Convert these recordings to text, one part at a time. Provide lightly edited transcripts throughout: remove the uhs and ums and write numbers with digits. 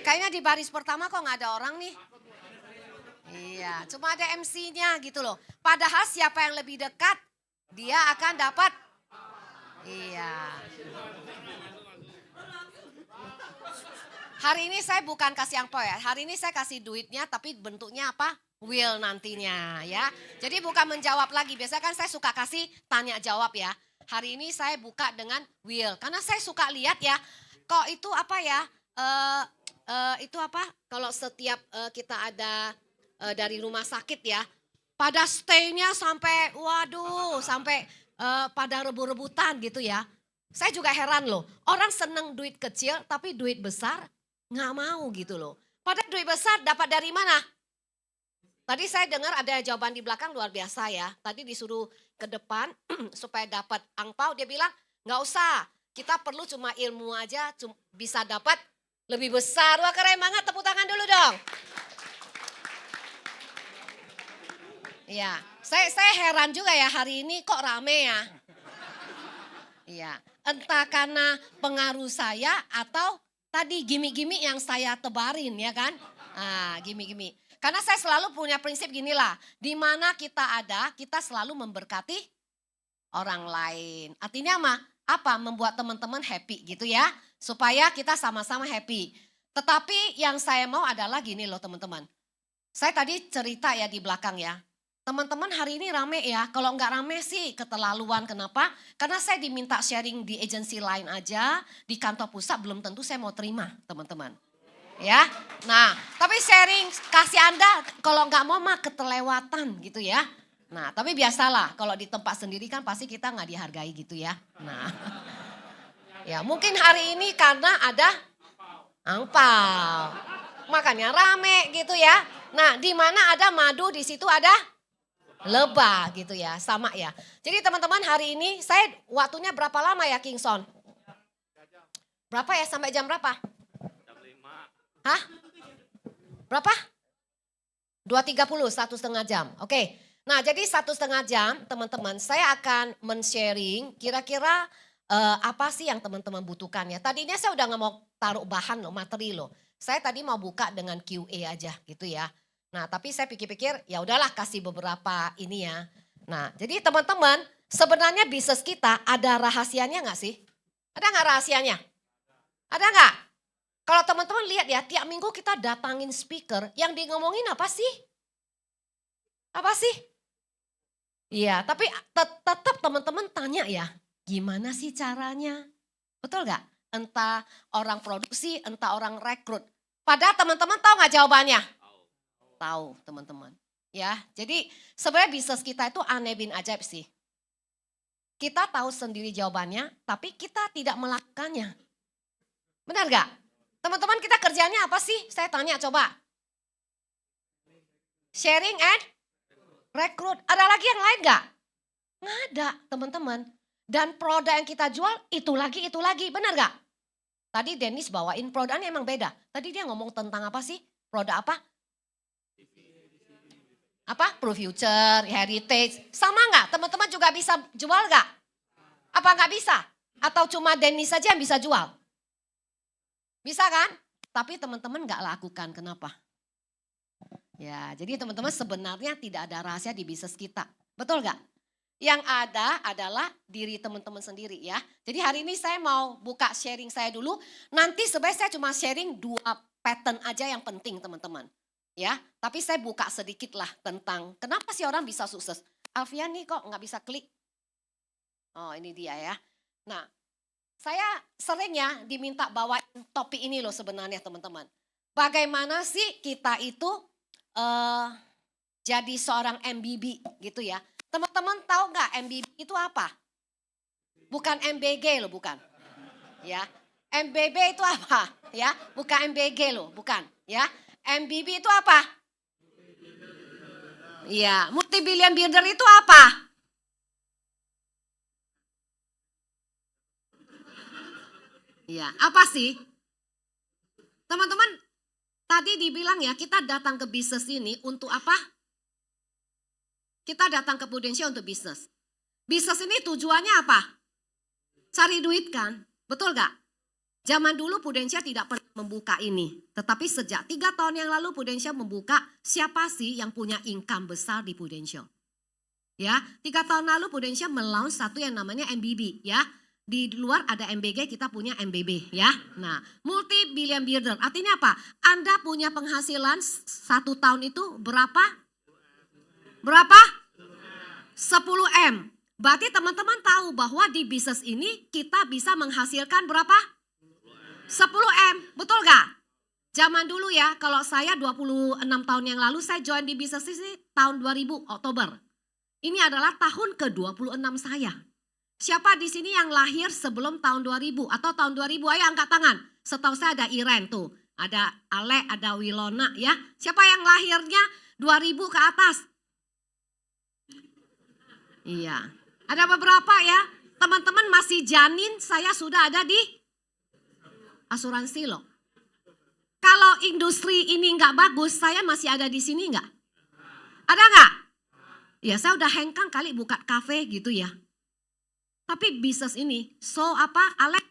Kayaknya di baris pertama kok nggak ada orang nih. Iya, cuma ada MC-nya gitu loh. Padahal siapa yang lebih dekat, dia akan dapat. Iya. Hari ini saya bukan kasih angpau ya, hari ini saya kasih duitnya tapi bentuknya apa? Will nantinya ya. Jadi bukan menjawab lagi, biasanya kan saya suka kasih tanya jawab ya. Hari ini saya buka dengan will, karena saya suka lihat ya, kok itu apa ya, itu apa, kalau setiap kita ada dari rumah sakit ya, pada stay-nya sampai waduh, sampai pada rebut-rebutan gitu ya. Saya juga heran loh, orang seneng duit kecil tapi duit besar nggak mau gitu loh. Padahal duit besar dapat dari mana? Tadi saya dengar ada jawaban di belakang luar biasa ya. Tadi disuruh ke depan supaya dapat angpau, dia bilang nggak usah. Kita perlu cuma ilmu aja bisa dapat lebih besar. Wah keren banget, tepuk tangan dulu dong. Iya, saya heran juga ya hari ini kok rame ya. Iya, entah karena pengaruh saya atau tadi gimmick-gimmick yang saya tebarin ya kan. Ah, gimmick-gimmick. Karena saya selalu punya prinsip ginilah, di mana kita ada, kita selalu memberkati orang lain. Artinya apa? Membuat teman-teman happy gitu ya, supaya kita sama-sama happy. Tetapi yang saya mau adalah gini loh teman-teman. Saya tadi cerita ya di belakang ya. Teman-teman hari ini rame ya, kalau nggak rame sih keterlaluan. Kenapa? Karena saya diminta sharing di agensi lain aja, di kantor pusat belum tentu saya mau terima teman-teman. Ya, nah tapi sharing kasih Anda kalau nggak mau mah keterlewatan gitu ya. Nah tapi biasalah kalau di tempat sendiri kan pasti kita nggak dihargai gitu ya. Nah ya mungkin hari ini karena ada angpau, makanya rame gitu ya. Nah di mana ada madu di situ ada lebah gitu ya, sama ya. Jadi teman-teman hari ini saya waktunya berapa lama ya Kingson? Berapa ya sampai jam berapa? Jam 5. Hah? Berapa? 2.30, 1,5 jam. Oke. Nah jadi 1,5 jam teman-teman saya akan men-sharing kira-kira apa sih yang teman-teman butuhkan ya. Tadinya saya udah gak mau taruh bahan loh, materi loh. Saya tadi mau buka dengan QA aja gitu ya. Nah tapi saya pikir-pikir ya udahlah kasih beberapa ini ya. Nah jadi teman-teman sebenarnya bisnis kita ada rahasianya gak sih? Ada gak rahasianya? Ada gak? Kalau teman-teman lihat ya, tiap minggu kita datangin speaker, yang di ngomongin apa sih? Apa sih? Iya, tapi tetap teman-teman tanya ya, gimana sih caranya? Betul gak? Entah orang produksi, entah orang rekrut. Padahal teman-teman tahu gak jawabannya? Tahu teman-teman. Ya, jadi sebenarnya bisnis kita itu aneh bin ajaib sih. Kita tahu sendiri jawabannya, tapi kita tidak melakukannya. Benar gak? Teman-teman kita kerjanya apa sih? Saya tanya coba. Sharing and rekrut. Ada lagi yang lain gak? Nggak ada teman-teman. Dan produk yang kita jual itu lagi. Benar gak? Tadi Dennis bawain produknya emang beda. Tadi dia ngomong tentang apa sih? Produk apa? Apa? Pro Future, Heritage. Sama gak? Teman-teman juga bisa jual gak? Apa gak bisa? Atau cuma Dennis saja yang bisa jual? Bisa kan? Tapi teman-teman gak lakukan. Kenapa? Ya, jadi teman-teman sebenarnya tidak ada rahasia di bisnis kita. Betul gak? Yang ada adalah diri teman-teman sendiri ya. Jadi hari ini saya mau buka sharing saya dulu. Nanti sebenarnya saya cuma sharing 2 pattern aja yang penting teman-teman. Ya, tapi saya buka sedikit lah tentang kenapa sih orang bisa sukses. Alfian nih kok nggak bisa klik. Oh ini dia ya. Nah, saya sering ya diminta bawa topik ini loh sebenarnya teman-teman. Bagaimana sih kita itu jadi seorang MBB gitu ya. Teman-teman tahu nggak MBB itu apa? Bukan MBG loh, bukan. Ya, MBB itu apa? Ya, bukan MBG loh, bukan. Ya, MBB itu apa? Iya, multi billion builder itu apa? Iya, apa sih? Teman-teman, tadi dibilang ya kita datang ke bisnis ini untuk apa? Kita datang ke Prudensial untuk bisnis. Bisnis ini tujuannya apa? Cari duit kan? Betul gak? Zaman dulu Prudential tidak pernah membuka ini. Tetapi sejak 3 tahun yang lalu Prudential membuka siapa sih yang punya income besar di Prudential. Ya, 3 tahun lalu Prudential melaunch satu yang namanya MBB ya. Di luar ada MBG, kita punya MBB ya. Nah, multi billion builder. Artinya apa? Anda punya penghasilan 1 tahun itu berapa? Berapa? 10 M. Berarti teman-teman tahu bahwa di bisnis ini kita bisa menghasilkan berapa? 10 M. Betul gak? Zaman dulu ya, kalau saya 26 tahun yang lalu saya join di bisnis ini tahun 2000 Oktober. Ini adalah tahun ke-26 saya. Siapa di sini yang lahir sebelum tahun 2000 atau tahun 2000? Ayo angkat tangan. Setahu saya ada Iren tuh. Ada Ale, ada Wilona ya. Siapa yang lahirnya 2000 ke atas? Iya. Ada beberapa ya. Teman-teman masih janin, saya sudah ada di asuransi loh. Kalau industri ini nggak bagus, saya masih ada di sini nggak? Ada nggak? Ya saya udah hengkang kali buka kafe gitu ya. Tapi bisnis ini so apa Alex?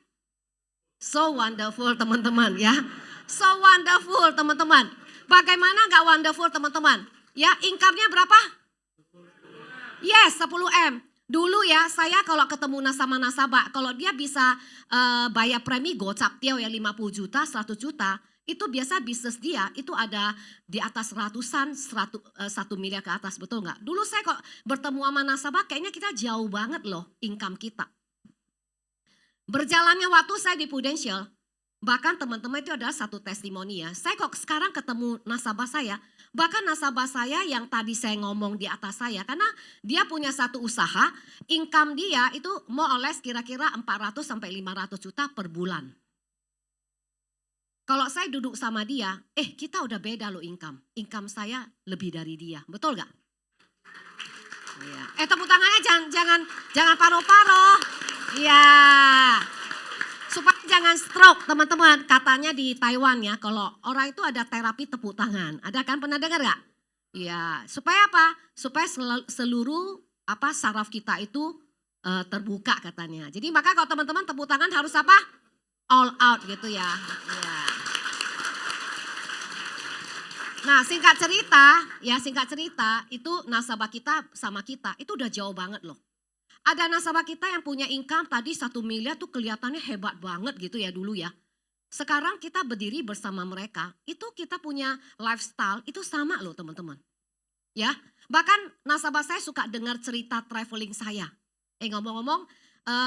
So wonderful teman-teman ya. So wonderful teman-teman. Bagaimana gak wonderful teman-teman? Ya income-nya berapa? Yes 10 M. Dulu ya saya kalau ketemu nasabah, kalau dia bisa bayar premi gocap tiao ya 50 juta, 100 juta. Itu biasa bisnis dia itu ada di atas ratusan, 1 miliar ke atas, betul nggak? Dulu saya kok bertemu sama nasabah kayaknya kita jauh banget loh income kita. Berjalannya waktu saya di Prudential, bahkan teman-teman itu adalah satu testimoni ya. Saya kok sekarang ketemu nasabah saya, bahkan nasabah saya yang tadi saya ngomong di atas saya, karena dia punya satu usaha, income dia itu more or less kira-kira 400 sampai 500 juta per bulan. Kalau saya duduk sama dia, kita udah beda loh income. Income saya lebih dari dia, betul gak? Iya. Tepuk tangannya jangan paro-paro. Iya. Supaya jangan stroke teman-teman. Katanya di Taiwan ya, kalau orang itu ada terapi tepuk tangan. Ada kan pernah dengar gak? Iya. Supaya apa? Supaya seluruh saraf kita itu terbuka katanya. Jadi maka kalau teman-teman tepuk tangan harus apa? All out gitu ya. Iya. Nah singkat cerita itu nasabah kita sama kita itu udah jauh banget loh. Ada nasabah kita yang punya income tadi 1 miliar tuh kelihatannya hebat banget gitu ya dulu ya. Sekarang kita berdiri bersama mereka, itu kita punya lifestyle itu sama loh teman-teman. Ya, bahkan nasabah saya suka dengar cerita traveling saya. Ngomong-ngomong,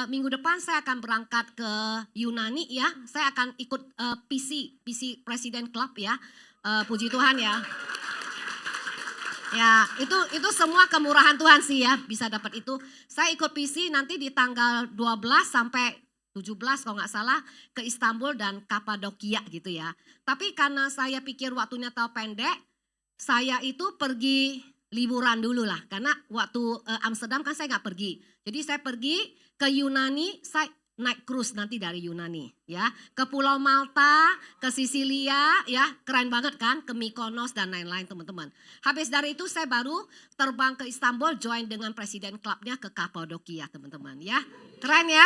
minggu depan saya akan berangkat ke Yunani ya. Saya akan ikut PC President Club ya. Puji Tuhan ya. Ya, itu semua kemurahan Tuhan sih ya, bisa dapat itu. Saya ikut PC nanti di tanggal 12 sampai 17 kalau nggak salah ke Istanbul dan Kapadokia gitu ya. Tapi karena saya pikir waktunya terlalu pendek, saya itu pergi liburan dulu lah. Karena waktu Amsterdam kan saya nggak pergi. Jadi saya pergi ke Yunani, saya naik cruise nanti dari Yunani ya. Ke Pulau Malta, ke Sisilia ya, keren banget kan, ke Mykonos dan lain-lain teman-teman. Habis dari itu saya baru terbang ke Istanbul, join dengan Presiden Clubnya ke Kapadokia teman-teman ya. Keren ya.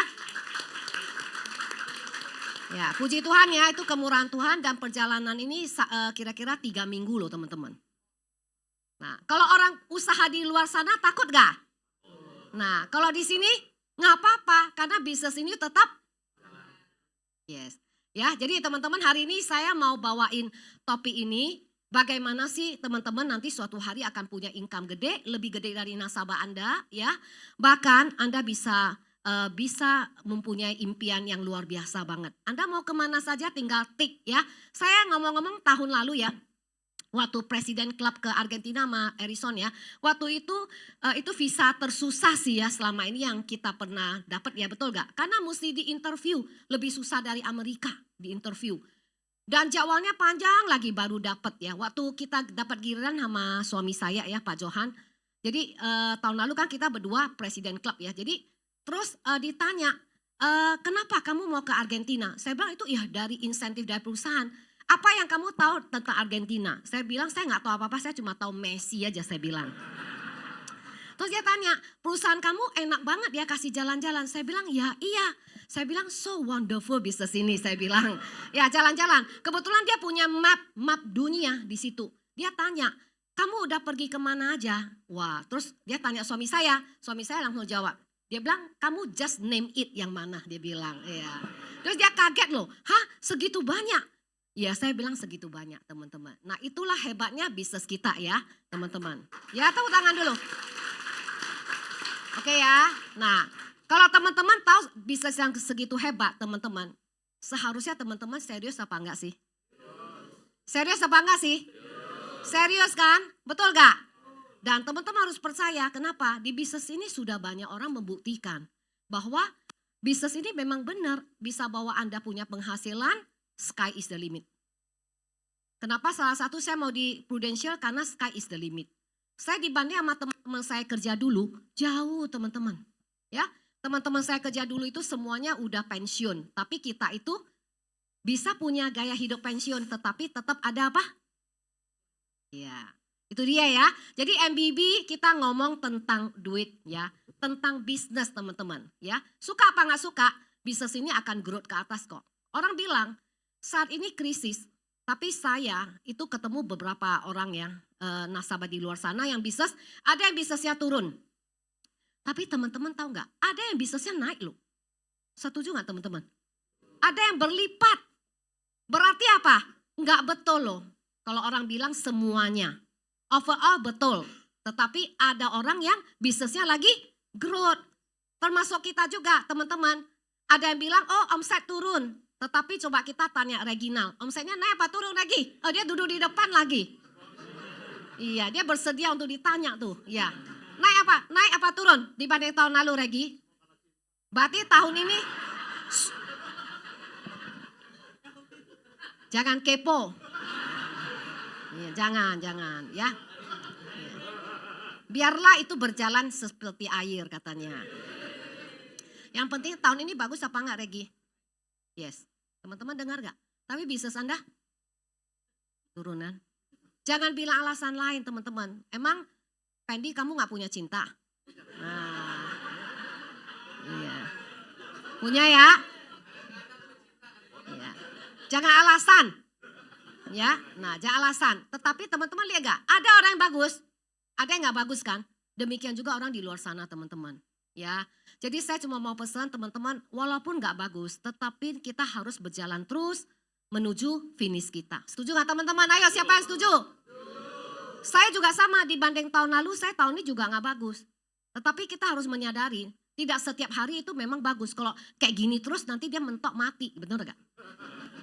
Ya, puji Tuhan ya, itu kemurahan Tuhan dan perjalanan ini kira-kira 3 minggu loh teman-teman. Nah, kalau orang usaha di luar sana takut gak? Nah, kalau di sini nggak apa-apa karena bisnis ini tetap yes. Ya, jadi teman-teman hari ini saya mau bawain topik ini. Bagaimana sih teman-teman nanti suatu hari akan punya income gede, lebih gede dari nasabah Anda ya. Bahkan Anda bisa mempunyai impian yang luar biasa banget. Anda mau kemana saja tinggal tik ya. Saya ngomong-ngomong tahun lalu ya. Waktu Presiden Club ke Argentina sama Harrison ya. Waktu itu visa tersusah sih ya selama ini yang kita pernah dapat ya, betul gak? Karena mesti di interview, lebih susah dari Amerika di interview. Dan jadwalnya panjang lagi baru dapat ya. Waktu kita dapat giliran sama suami saya ya Pak Johan. Jadi tahun lalu kan kita berdua Presiden Club ya. Jadi terus ditanya, kenapa kamu mau ke Argentina? Saya bilang itu ya dari insentif dari perusahaan. Apa yang kamu tahu tentang Argentina? Saya bilang saya nggak tahu apa-apa, saya cuma tahu Messi aja saya bilang. Terus dia tanya, perusahaan kamu enak banget ya kasih jalan-jalan. Saya bilang, ya iya. Saya bilang, so wonderful bisnis ini. Saya bilang, ya jalan-jalan. Kebetulan dia punya map dunia di situ. Dia tanya, kamu udah pergi kemana aja? Wah, terus dia tanya suami saya langsung jawab. Dia bilang, kamu just name it yang mana, dia bilang. Ya. Terus dia kaget loh, hah segitu banyak? Ya saya bilang segitu banyak teman-teman. Nah itulah hebatnya bisnis kita ya teman-teman. Ya tepuk tangan dulu. Oke ya, nah kalau teman-teman tahu bisnis yang segitu hebat teman-teman. Seharusnya teman-teman serius apa enggak sih? Serius apa enggak sih? Serius kan? Betul gak? Dan teman-teman harus percaya, kenapa? Di bisnis ini sudah banyak orang membuktikan bahwa bisnis ini memang benar bisa bawa Anda punya penghasilan, sky is the limit. Kenapa salah satu saya mau di Prudential karena sky is the limit. Saya dibanding sama teman-teman saya kerja dulu, jauh teman-teman. Ya, teman-teman saya kerja dulu itu semuanya udah pensiun, tapi kita itu bisa punya gaya hidup pensiun tetapi tetap ada apa? Ya. Itu dia ya. Jadi MBB kita ngomong tentang duit ya, tentang bisnis teman-teman ya. Suka apa nggak suka, bisnis ini akan growth ke atas kok. Orang bilang saat ini krisis, tapi saya itu ketemu beberapa orang ya nasabah di luar sana yang bisnis, ada yang bisnisnya turun. Tapi teman-teman tahu nggak, ada yang bisnisnya naik loh. Setuju nggak teman-teman? Ada yang berlipat. Berarti apa? Nggak betul loh. Kalau orang bilang semuanya. Overall betul, tetapi ada orang yang bisnisnya lagi growth. Termasuk kita juga teman-teman. Ada yang bilang, oh omset turun. Tetapi coba kita tanya Reginald, omsetnya naik apa turun lagi? Oh dia duduk di depan lagi. Iya dia bersedia untuk ditanya tuh. Ya. Naik apa turun dibanding tahun lalu Regi? Berarti tahun ini, jangan kepo. Ya, jangan ya. Biarlah itu berjalan seperti air katanya. Yang penting tahun ini bagus apa enggak Regi? Yes. Teman-teman dengar gak? Tapi bisnis Anda turunan. Jangan bilang alasan lain teman-teman. Emang Pendi kamu gak punya cinta? Nah, iya. Punya ya? Iya. Jangan alasan. Ya, nah jangan alasan. Tetapi teman-teman lihat gak? Ada orang yang bagus, ada yang gak bagus kan? Demikian juga orang di luar sana teman-teman. Ya, jadi saya cuma mau pesan teman-teman, walaupun gak bagus, tetapi kita harus berjalan terus menuju finish kita. Setuju gak teman-teman? Ayo siapa yang setuju? Saya juga sama, dibanding tahun lalu, saya tahun ini juga gak bagus. Tetapi kita harus menyadari, tidak setiap hari itu memang bagus. Kalau kayak gini terus nanti dia mentok mati, benar gak?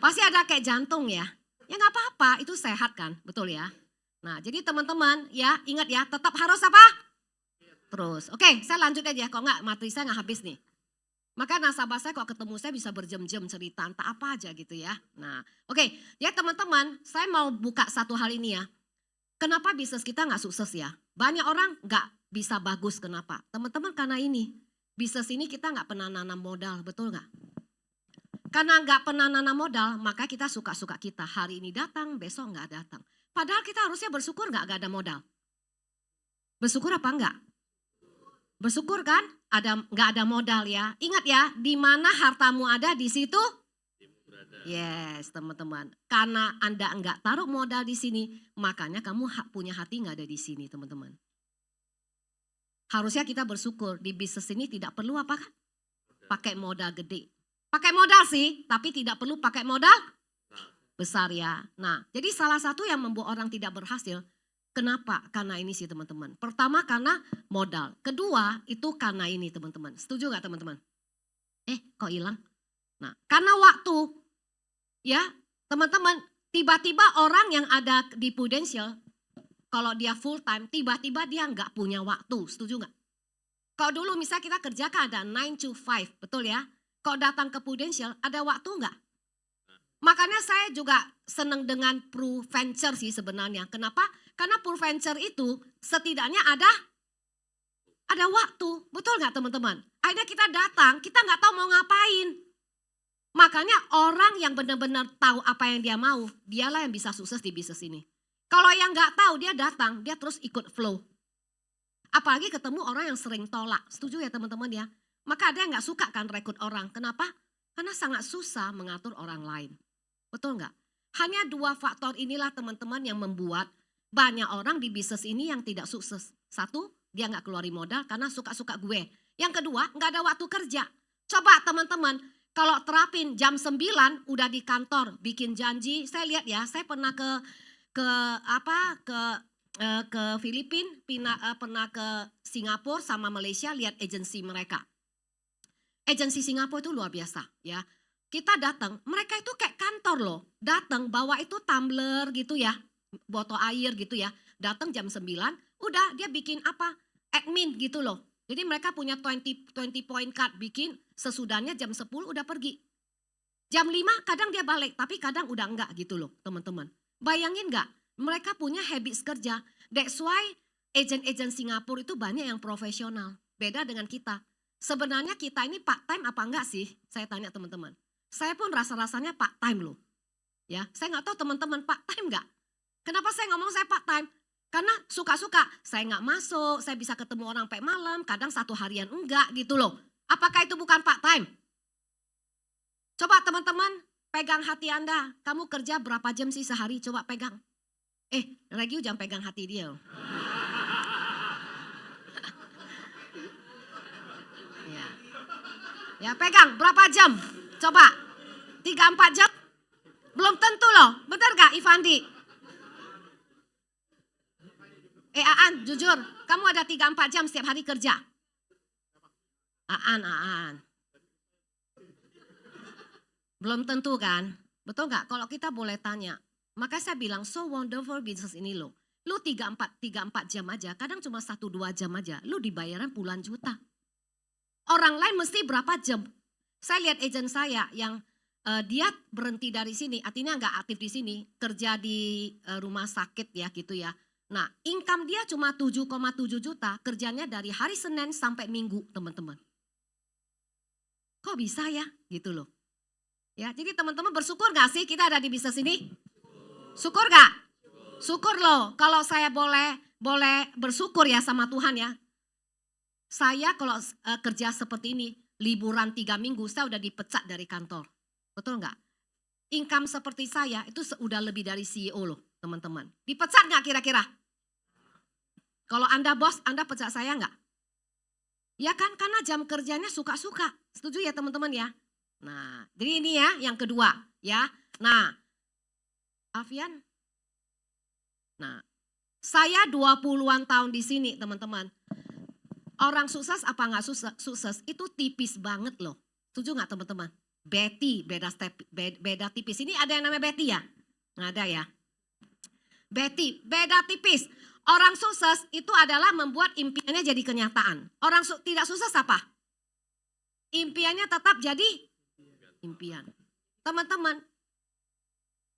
Pasti ada kayak jantung ya. Ya gak apa-apa, itu sehat kan, betul ya. Nah jadi teman-teman ya ingat ya, tetap harus apa? Terus, oke saya lanjut aja, kalau enggak materi saya nggak habis nih. Maka nasabah saya kalau ketemu saya bisa berjam-jam cerita, entah apa aja gitu ya. Nah oke, ya teman-teman saya mau buka satu hal ini ya. Kenapa bisnis kita nggak sukses ya? Banyak orang nggak bisa bagus, kenapa? Teman-teman karena ini, bisnis ini kita nggak pernah nanam modal, betul nggak? Karena nggak pernah nanam modal, maka kita suka-suka kita. Hari ini datang, besok nggak datang. Padahal kita harusnya bersyukur nggak ada modal. Bersyukur apa enggak? Bersyukur kan? Nggak ada modal ya. Ingat ya, di mana hartamu ada di situ. Yes teman-teman. Karena Anda enggak taruh modal di sini, makanya kamu punya hati nggak ada di sini teman-teman. Harusnya kita bersyukur di bisnis ini tidak perlu apa kan? Pakai modal gede. Pakai modal sih, tapi tidak perlu pakai modal besar ya. Nah, jadi salah satu yang membuat orang tidak berhasil, kenapa? Karena ini sih teman-teman. Pertama karena modal. Kedua itu karena ini teman-teman. Setuju gak teman-teman? Kok hilang? Nah, karena waktu. Ya, teman-teman. Tiba-tiba orang yang ada di Prudential, kalau dia full time, tiba-tiba dia nggak punya waktu. Setuju gak? Kalau dulu misalnya kita kerja kan ada 9 to 5, betul ya? Kalau datang ke Prudential, ada waktu nggak? Makanya saya juga senang dengan PruVenture sih sebenarnya. Kenapa? Karena PruVenture itu setidaknya ada waktu. Betul nggak teman-teman? Akhirnya kita datang, kita nggak tahu mau ngapain. Makanya orang yang benar-benar tahu apa yang dia mau, dialah yang bisa sukses di bisnis ini. Kalau yang nggak tahu, dia datang, dia terus ikut flow. Apalagi ketemu orang yang sering tolak. Setuju ya teman-teman ya? Maka ada yang gak suka kan rekrut orang. Kenapa? Karena sangat susah mengatur orang lain. Betul nggak? Hanya 2 faktor inilah teman-teman yang membuat banyak orang di bisnis ini yang tidak sukses. Satu, dia nggak keluarin modal karena suka-suka gue. Yang kedua, nggak ada waktu kerja. Coba teman-teman, kalau terapin jam 9 udah di kantor, bikin janji. Saya lihat ya, saya pernah ke Filipina, pernah ke Singapura sama Malaysia lihat agensi mereka. Agensi Singapura itu luar biasa ya. Kita datang, mereka itu kayak kantor loh. Datang bawa itu tumbler gitu ya, botol air gitu ya. Datang jam 9, udah dia bikin apa? Admin gitu loh. Jadi mereka punya 20 point card, bikin sesudahnya jam 10 udah pergi. Jam 5 kadang dia balik, tapi kadang udah enggak gitu loh teman-teman. Bayangin enggak? Mereka punya habits kerja. That's why agent-agent Singapura itu banyak yang profesional. Beda dengan kita. Sebenarnya kita ini part time apa enggak sih? Saya tanya teman-teman. Saya pun rasa-rasanya part time loh. Ya, saya nggak tahu teman-teman part time nggak? Kenapa saya ngomong saya part time? Karena suka-suka, saya nggak masuk, saya bisa ketemu orang sampai malam, kadang 1 harian enggak gitu loh. Apakah itu bukan part time? Coba teman-teman pegang hati Anda, kamu kerja berapa jam sih sehari? Coba pegang. Regi jangan pegang hati dia. Ya pegang berapa jam? Coba 3-4 jam? Belum tentu loh, benar gak Ivandi? Aan, jujur, kamu ada 3-4 jam setiap hari kerja? Aan. Belum tentu kan? Betul gak? Kalau kita boleh tanya. Maka saya bilang so wonderful business ini loh. Lu 3-4 jam aja, kadang cuma 1-2 jam aja, lu dibayaran puluhan juta. Orang lain mesti berapa jam? Saya lihat agent saya yang dia berhenti dari sini, artinya nggak aktif di sini, kerja di rumah sakit ya gitu ya. Nah, income dia cuma 7,7 juta, kerjanya dari hari Senin sampai Minggu, teman-teman. Kok bisa ya? Gitu loh. Ya, jadi teman-teman bersyukur nggak sih kita ada di bisnis ini? Syukur nggak? Syukur loh. Kalau saya boleh bersyukur ya sama Tuhan ya. Saya kalau kerja seperti ini, liburan 3 minggu, saya udah dipecat dari kantor. Betul nggak? Income seperti saya itu udah lebih dari CEO loh teman-teman. Dipecat nggak kira-kira? Kalau Anda bos, Anda pecat saya nggak? Ya kan, karena jam kerjanya suka-suka. Setuju ya teman-teman ya? Nah, jadi ini ya yang kedua ya. Nah, Afian. Nah, saya 20-an tahun di sini teman-teman. Orang sukses apa nggak sukses itu tipis banget loh. Setuju nggak teman-teman? Betty beda tipis. Ini ada yang namanya Betty ya? Nggak ada ya? Betty beda tipis. Orang sukses itu adalah membuat impiannya jadi kenyataan. Orang tidak sukses apa? Impiannya tetap jadi impian. Teman-teman,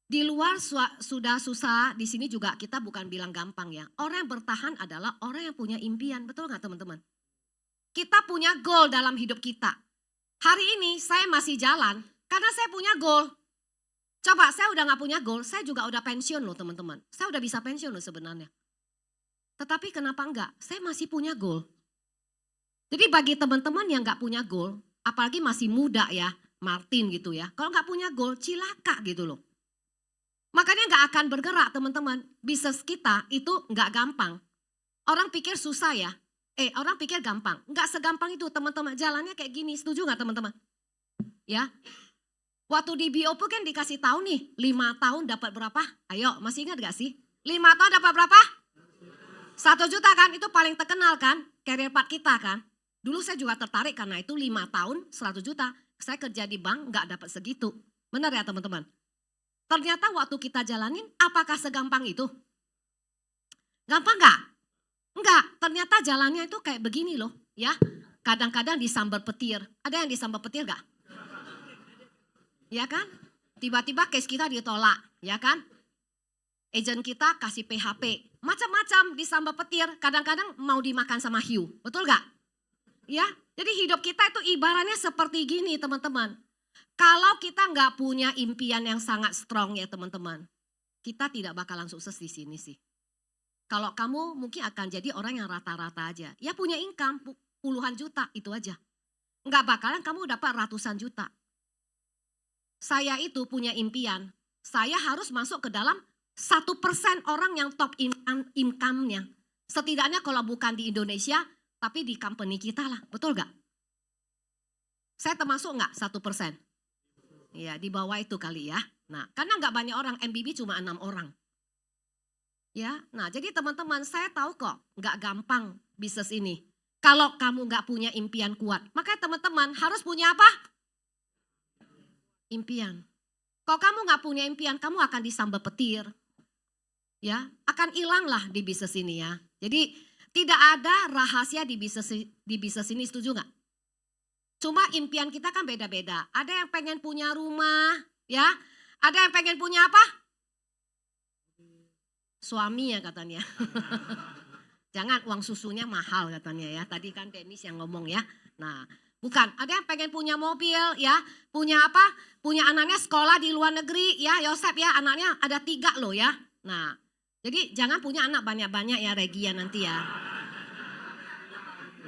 di luar sudah susah, di sini juga kita bukan bilang gampang ya. Orang yang bertahan adalah orang yang punya impian, betul nggak teman-teman? Kita punya goal dalam hidup kita. Hari ini saya masih jalan karena saya punya goal. Coba saya udah gak punya goal, saya juga udah pensiun loh teman-teman. Saya udah bisa pensiun loh sebenarnya. Tetapi kenapa enggak? Saya masih punya goal. Jadi bagi teman-teman yang gak punya goal, apalagi masih muda ya, Martin gitu ya. Kalau gak punya goal, cilaka gitu loh. Makanya gak akan bergerak teman-teman. Bisnis kita itu gak gampang. Orang pikir susah ya. Orang pikir gampang. Enggak segampang itu teman-teman. Jalannya kayak gini. Setuju gak teman-teman? Ya. Waktu di BOP kan dikasih tahu nih. 5 tahun dapat berapa? Ayo masih ingat gak sih? 5 tahun dapat berapa? 1 juta kan. Itu paling terkenal kan. Career path kita kan. Dulu saya juga tertarik karena itu 5 tahun 100 juta. Saya kerja di bank gak dapat segitu. Benar ya teman-teman? Ternyata waktu kita jalanin apakah segampang itu? Gampang gak? Enggak, ternyata jalannya itu kayak begini loh ya. Kadang-kadang disambar petir. Ada yang disambar petir gak? Ya kan? Tiba-tiba case kita ditolak, ya kan? Agent kita kasih PHP. Macam-macam disambar petir. Kadang-kadang mau dimakan sama hiu. Betul gak? Ya, jadi hidup kita itu ibaratnya seperti gini teman-teman. Kalau kita nggak punya impian yang sangat strong ya teman-teman. Kita tidak bakalan sukses di sini sih. Kalau kamu mungkin akan jadi orang yang rata-rata aja. Ya punya income puluhan juta itu aja. Enggak bakalan kamu dapat ratusan juta. Saya itu punya impian. Saya harus masuk ke dalam 1% orang yang top income-nya. Setidaknya kalau bukan di Indonesia, tapi di company kita lah. Betul gak? Saya termasuk gak 1%? Ya di bawah itu kali ya. Nah karena gak banyak orang, MBB cuma 6 orang. Ya, nah jadi teman-teman saya tahu kok gak gampang bisnis ini. Kalau kamu gak punya impian kuat, makanya teman-teman harus punya apa? Impian. Kalau kamu gak punya impian, kamu akan disambal petir. Ya, akan hilanglah di bisnis ini ya. Jadi tidak ada rahasia di bisnis ini, setuju gak? Cuma impian kita kan beda-beda. Ada yang pengen punya rumah, ya. Ada yang pengen punya apa? Suami ya katanya. Jangan uang susunya mahal katanya ya. Tadi kan Dennis yang ngomong ya. Nah bukan, ada yang pengen punya mobil ya. Punya apa? Punya anaknya sekolah di luar negeri ya. Yosep ya anaknya ada 3 loh ya. Nah jadi jangan punya anak banyak-banyak ya Regia nanti ya.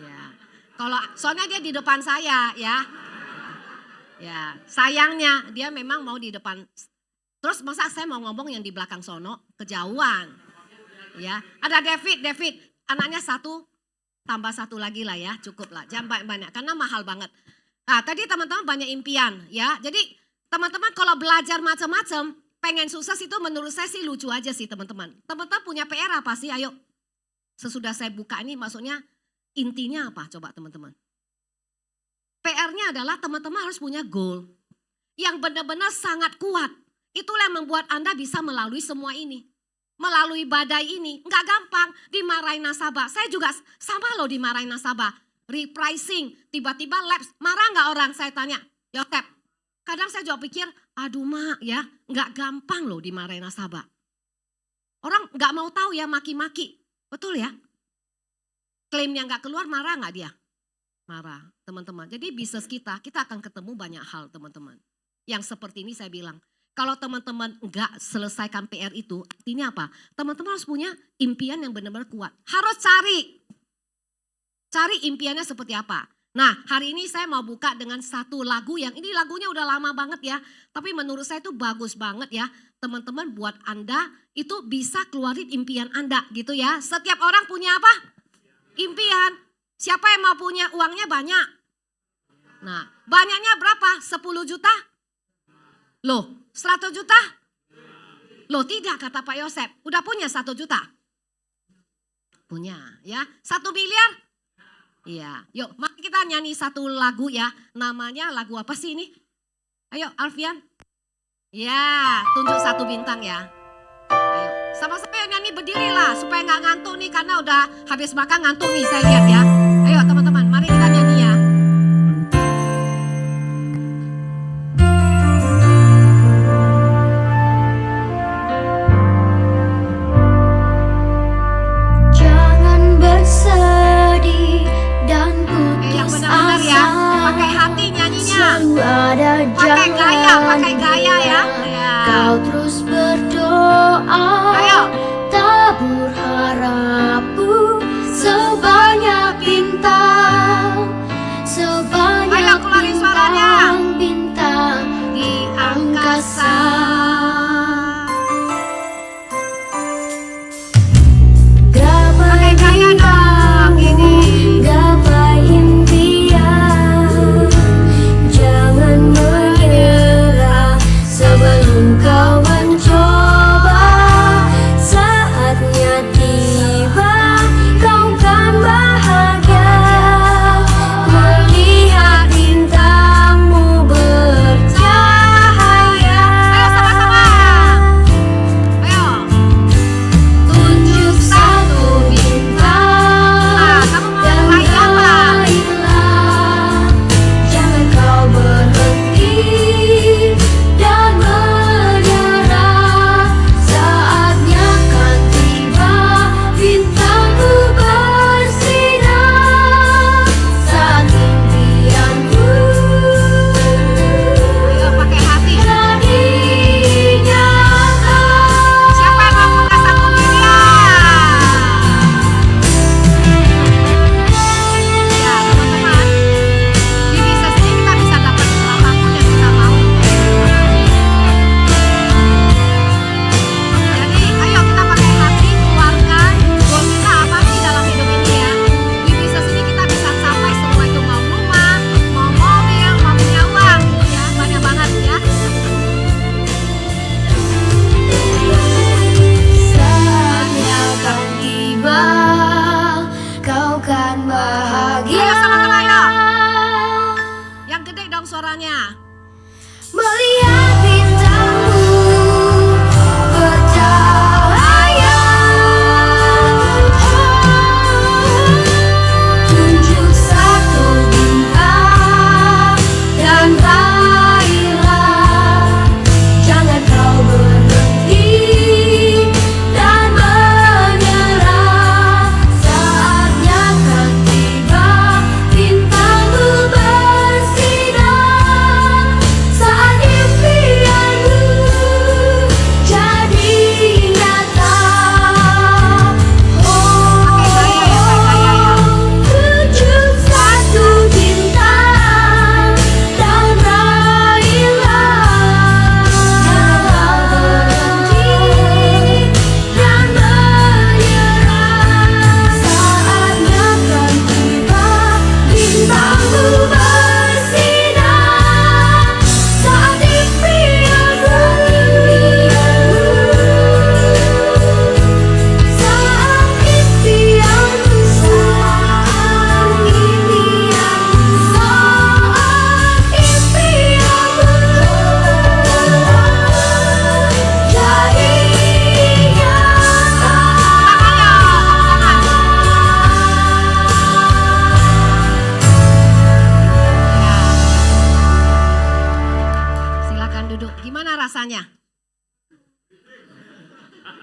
Ya. Kalau soalnya dia di depan saya ya. Ya sayangnya dia memang mau di depan. Terus masa saya mau ngomong yang di belakang sono kejauhan. Ya, ada David, anaknya 1 tambah 1 lagi lah ya, cukup lah. Jangan banyak-banyak karena mahal banget. Nah, tadi teman-teman banyak impian ya. Jadi teman-teman kalau belajar macam-macam, pengen sukses itu menurut saya sih lucu aja sih teman-teman. Teman-teman punya PR apa sih? Ayo. Sesudah saya buka ini maksudnya intinya apa coba teman-teman? PR-nya adalah teman-teman harus punya goal yang benar-benar sangat kuat. Itulah yang membuat Anda bisa melalui semua ini. Melalui badai ini. Enggak gampang dimarahin nasabah. Saya juga sama loh dimarahin nasabah. Repricing, tiba-tiba lapse. Marah enggak orang? Saya tanya. Yosep, kadang saya juga pikir, aduh mak ya. Enggak gampang loh dimarahin nasabah. Orang enggak mau tahu ya maki-maki. Betul ya? Klaimnya enggak keluar, marah enggak dia? Marah teman-teman. Jadi bisnis kita akan ketemu banyak hal teman-teman. Yang seperti ini saya bilang. Kalau teman-teman enggak selesaikan PR itu, artinya apa? Teman-teman harus punya impian yang benar-benar kuat. Harus cari impiannya seperti apa. Nah hari ini saya mau buka dengan satu lagu yang ini lagunya udah lama banget ya. Tapi menurut saya itu bagus banget ya. Teman-teman buat Anda itu bisa keluarin impian Anda gitu ya. Setiap orang punya apa? Impian. Siapa yang mau punya uangnya banyak? Nah banyaknya berapa? 10 juta? Loh 100 juta? Loh tidak kata Pak Yosep. Udah punya 1 juta? Punya ya. 1 miliar? Iya. Yuk mari kita nyanyi satu lagu ya. Namanya lagu apa sih ini? Ayo Alfian. Ya tunjuk 1 bintang ya. Ayo sama-sama nyanyi berdiri lah. Supaya gak ngantuk nih. Karena udah habis makan ngantuk nih saya lihat ya. Ayo teman-teman mari kita nyanyi ya. Pakai gaya ya. Kau terus berdoa. Ayo. Tabur harapku sebanyak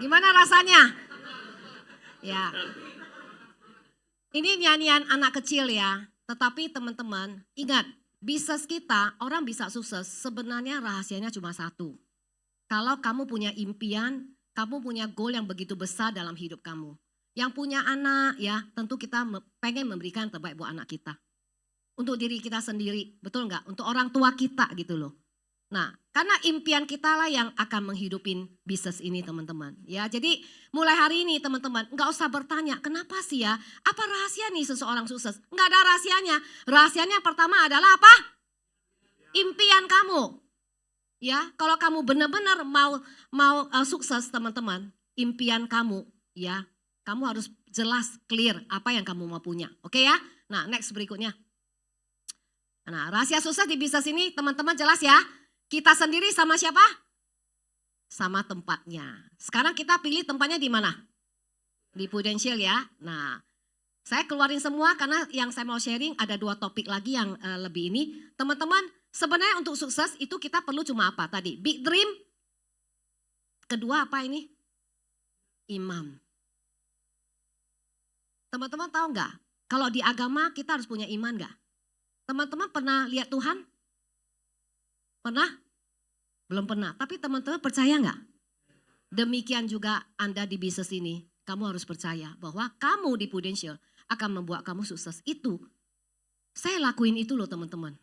Gimana rasanya? Ya. Ini nyanyian anak kecil ya. Tetapi teman-teman, ingat, bisnis kita, orang bisa sukses, sebenarnya rahasianya cuma satu. Kalau kamu punya impian, kamu punya goal yang begitu besar dalam hidup kamu. Yang punya anak ya, tentu kita pengen memberikan terbaik buat anak kita. Untuk diri kita sendiri, betul nggak? Untuk orang tua kita gitu loh. Nah, karena impian kita lah yang akan menghidupin bisnis ini teman-teman. Ya, jadi mulai hari ini teman-teman, nggak usah bertanya, kenapa sih ya? Apa rahasia nih seseorang sukses? Nggak ada rahasianya. Rahasianya pertama adalah apa? Impian kamu. Ya, kalau kamu benar-benar mau sukses teman-teman, impian kamu, ya, kamu harus jelas, clear apa yang kamu mau punya. Oke ya? Nah, next berikutnya. Nah, rahasia sukses di bisnis ini teman-teman jelas ya. Kita sendiri sama siapa? Sama tempatnya. Sekarang kita pilih tempatnya di mana? Di Prudential ya. Nah, saya keluarin semua karena yang saya mau sharing ada 2 topik lagi yang lebih ini. Teman-teman, sebenarnya untuk sukses itu kita perlu cuma apa tadi? Big dream. Kedua apa ini? Imam. Teman-teman tahu nggak? Kalau di agama kita harus punya iman nggak? Teman-teman pernah lihat Tuhan? Pernah? Belum pernah. Tapi teman-teman percaya nggak? Demikian juga Anda di bisnis ini. Kamu harus percaya bahwa kamu di Prudential akan membuat kamu sukses. Itu. Saya lakuin itu loh teman-teman.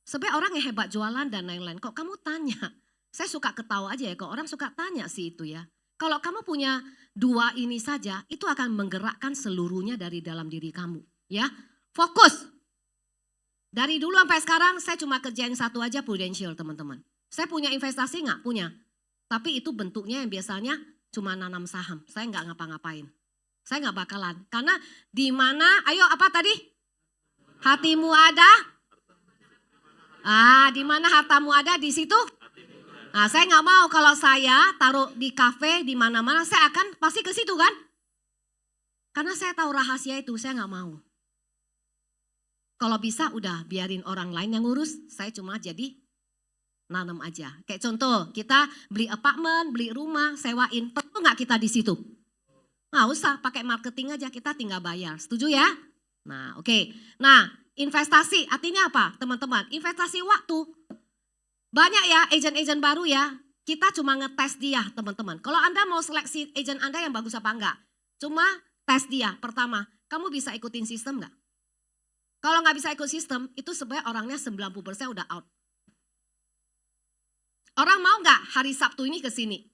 Sebenarnya orang yang hebat jualan dan lain-lain. Kok kamu tanya? Saya suka ketawa aja ya. Kok orang suka tanya sih itu ya. Kalau kamu punya 2 ini saja. Itu akan menggerakkan seluruhnya dari dalam diri kamu. Ya. Fokus. Dari dulu sampai sekarang saya cuma kerjain satu aja Prudential teman-teman. Saya punya investasi nggak? Punya. Tapi itu bentuknya yang biasanya cuma nanam saham. Saya nggak ngapa-ngapain. Saya nggak bakalan. Karena di mana, ayo apa tadi? Hatimu ada? Di mana hartamu ada di situ? Nah, saya nggak mau kalau saya taruh di kafe di mana-mana, saya akan pasti ke situ kan? Karena saya tahu rahasia itu, saya nggak mau. Kalau bisa udah biarin orang lain yang ngurus, saya cuma jadi nanam aja. Kayak contoh, kita beli apartemen, beli rumah, sewain, perlu nggak kita di situ? Nggak usah, pakai marketing aja, kita tinggal bayar. Setuju ya? Nah, oke. Nah, investasi artinya apa teman-teman? Investasi waktu. Banyak ya agent-agent baru ya, kita cuma ngetes dia teman-teman. Kalau Anda mau seleksi agent Anda yang bagus apa enggak? Cuma tes dia. Pertama, kamu bisa ikutin sistem enggak? Kalau nggak bisa ikut sistem, itu sebenarnya orangnya 90% udah out. Orang mau nggak hari Sabtu ini ke sini?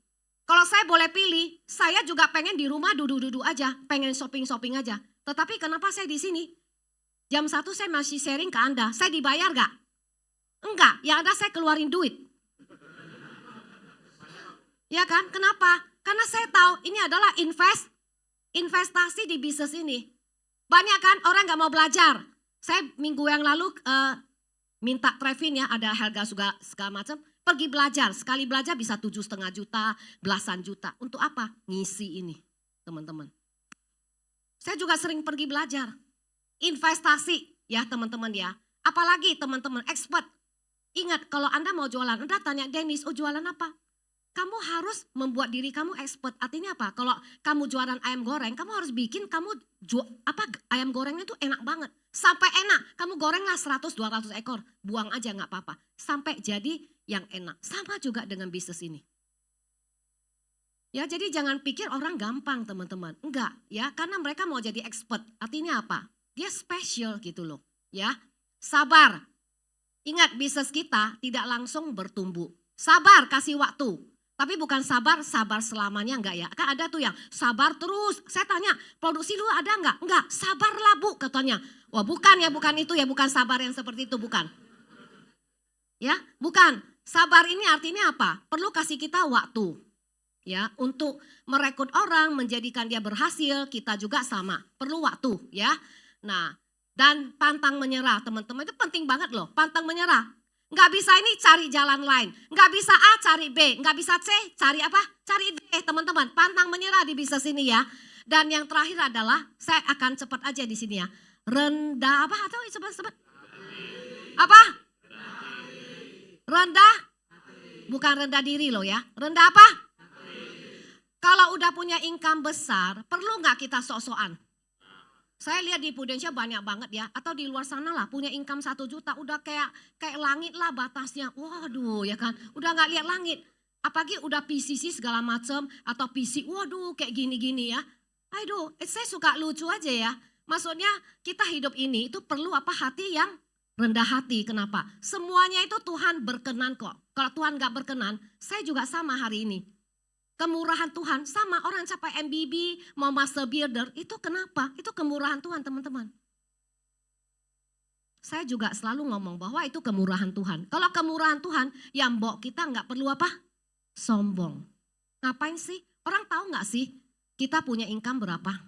Kalau saya boleh pilih, saya juga pengen di rumah duduk-duduk aja, pengen shopping-shopping aja. Tetapi kenapa saya di sini? Jam 1 saya masih sharing ke Anda, saya dibayar nggak? Enggak, yang ada saya keluarin duit. Ya kan, kenapa? Karena saya tahu ini adalah investasi di bisnis ini. Banyak kan orang nggak mau belajar. Saya minggu yang lalu minta Trevin ya, ada harga segala macam, pergi belajar. Sekali belajar bisa 7,5 juta, belasan juta. Untuk apa? Ngisi ini teman-teman. Saya juga sering pergi belajar. Investasi ya teman-teman ya. Apalagi teman-teman expert. Ingat kalau Anda mau jualan, Anda tanya Dennis, jualan apa? Kamu harus membuat diri kamu expert. Artinya apa? Kalau kamu jualan ayam goreng, kamu harus bikin ayam gorengnya itu enak banget. Sampai enak, kamu gorenglah 100-200 ekor, buang aja nggak apa-apa. Sampai jadi yang enak. Sama juga dengan bisnis ini. Ya, jadi jangan pikir orang gampang teman-teman. Enggak, ya, karena mereka mau jadi expert. Artinya apa? Dia special gitu loh, ya. Sabar. Ingat bisnis kita tidak langsung bertumbuh. Sabar, kasih waktu. Tapi bukan sabar selamanya enggak ya. Kan ada tuh yang sabar terus. Saya tanya, produksi lu ada enggak? Enggak, sabarlah Bu katanya. Wah bukan ya, bukan itu ya, bukan sabar yang seperti itu, bukan. Ya, bukan. Sabar ini artinya apa? Perlu kasih kita waktu. Ya, untuk merekrut orang, menjadikan dia berhasil, kita juga sama. Perlu waktu ya. Nah, dan pantang menyerah teman-teman, itu penting banget loh, pantang menyerah. Nggak bisa ini cari jalan lain, nggak bisa A cari B, nggak bisa C cari apa? Cari D teman-teman. Pantang menyerah di bisnis ini ya. Dan yang terakhir adalah saya akan cepat aja di sini ya. Rendah apa atau cepat? Apa? Rendah? Bukan rendah diri loh ya. Rendah apa? Kalau udah punya income besar, perlu nggak kita sok-sokan? Saya lihat di Prudential banyak banget ya, atau di luar sana lah punya income 1 juta udah kayak langit lah batasnya. Waduh ya kan, udah nggak lihat langit. Apalagi udah PCC segala macam atau PC, waduh kayak gini-gini ya. Aduh, saya suka lucu aja ya. Maksudnya kita hidup ini itu perlu apa, hati yang rendah hati. Kenapa? Semuanya itu Tuhan berkenan kok. Kalau Tuhan nggak berkenan, saya juga sama hari ini. Kemurahan Tuhan sama orang capai MBB, mau master builder, itu kenapa? Itu kemurahan Tuhan teman-teman. Saya juga selalu ngomong bahwa itu kemurahan Tuhan. Kalau kemurahan Tuhan, ya mbok kita nggak perlu apa? Sombong. Ngapain sih? Orang tahu nggak sih kita punya income berapa?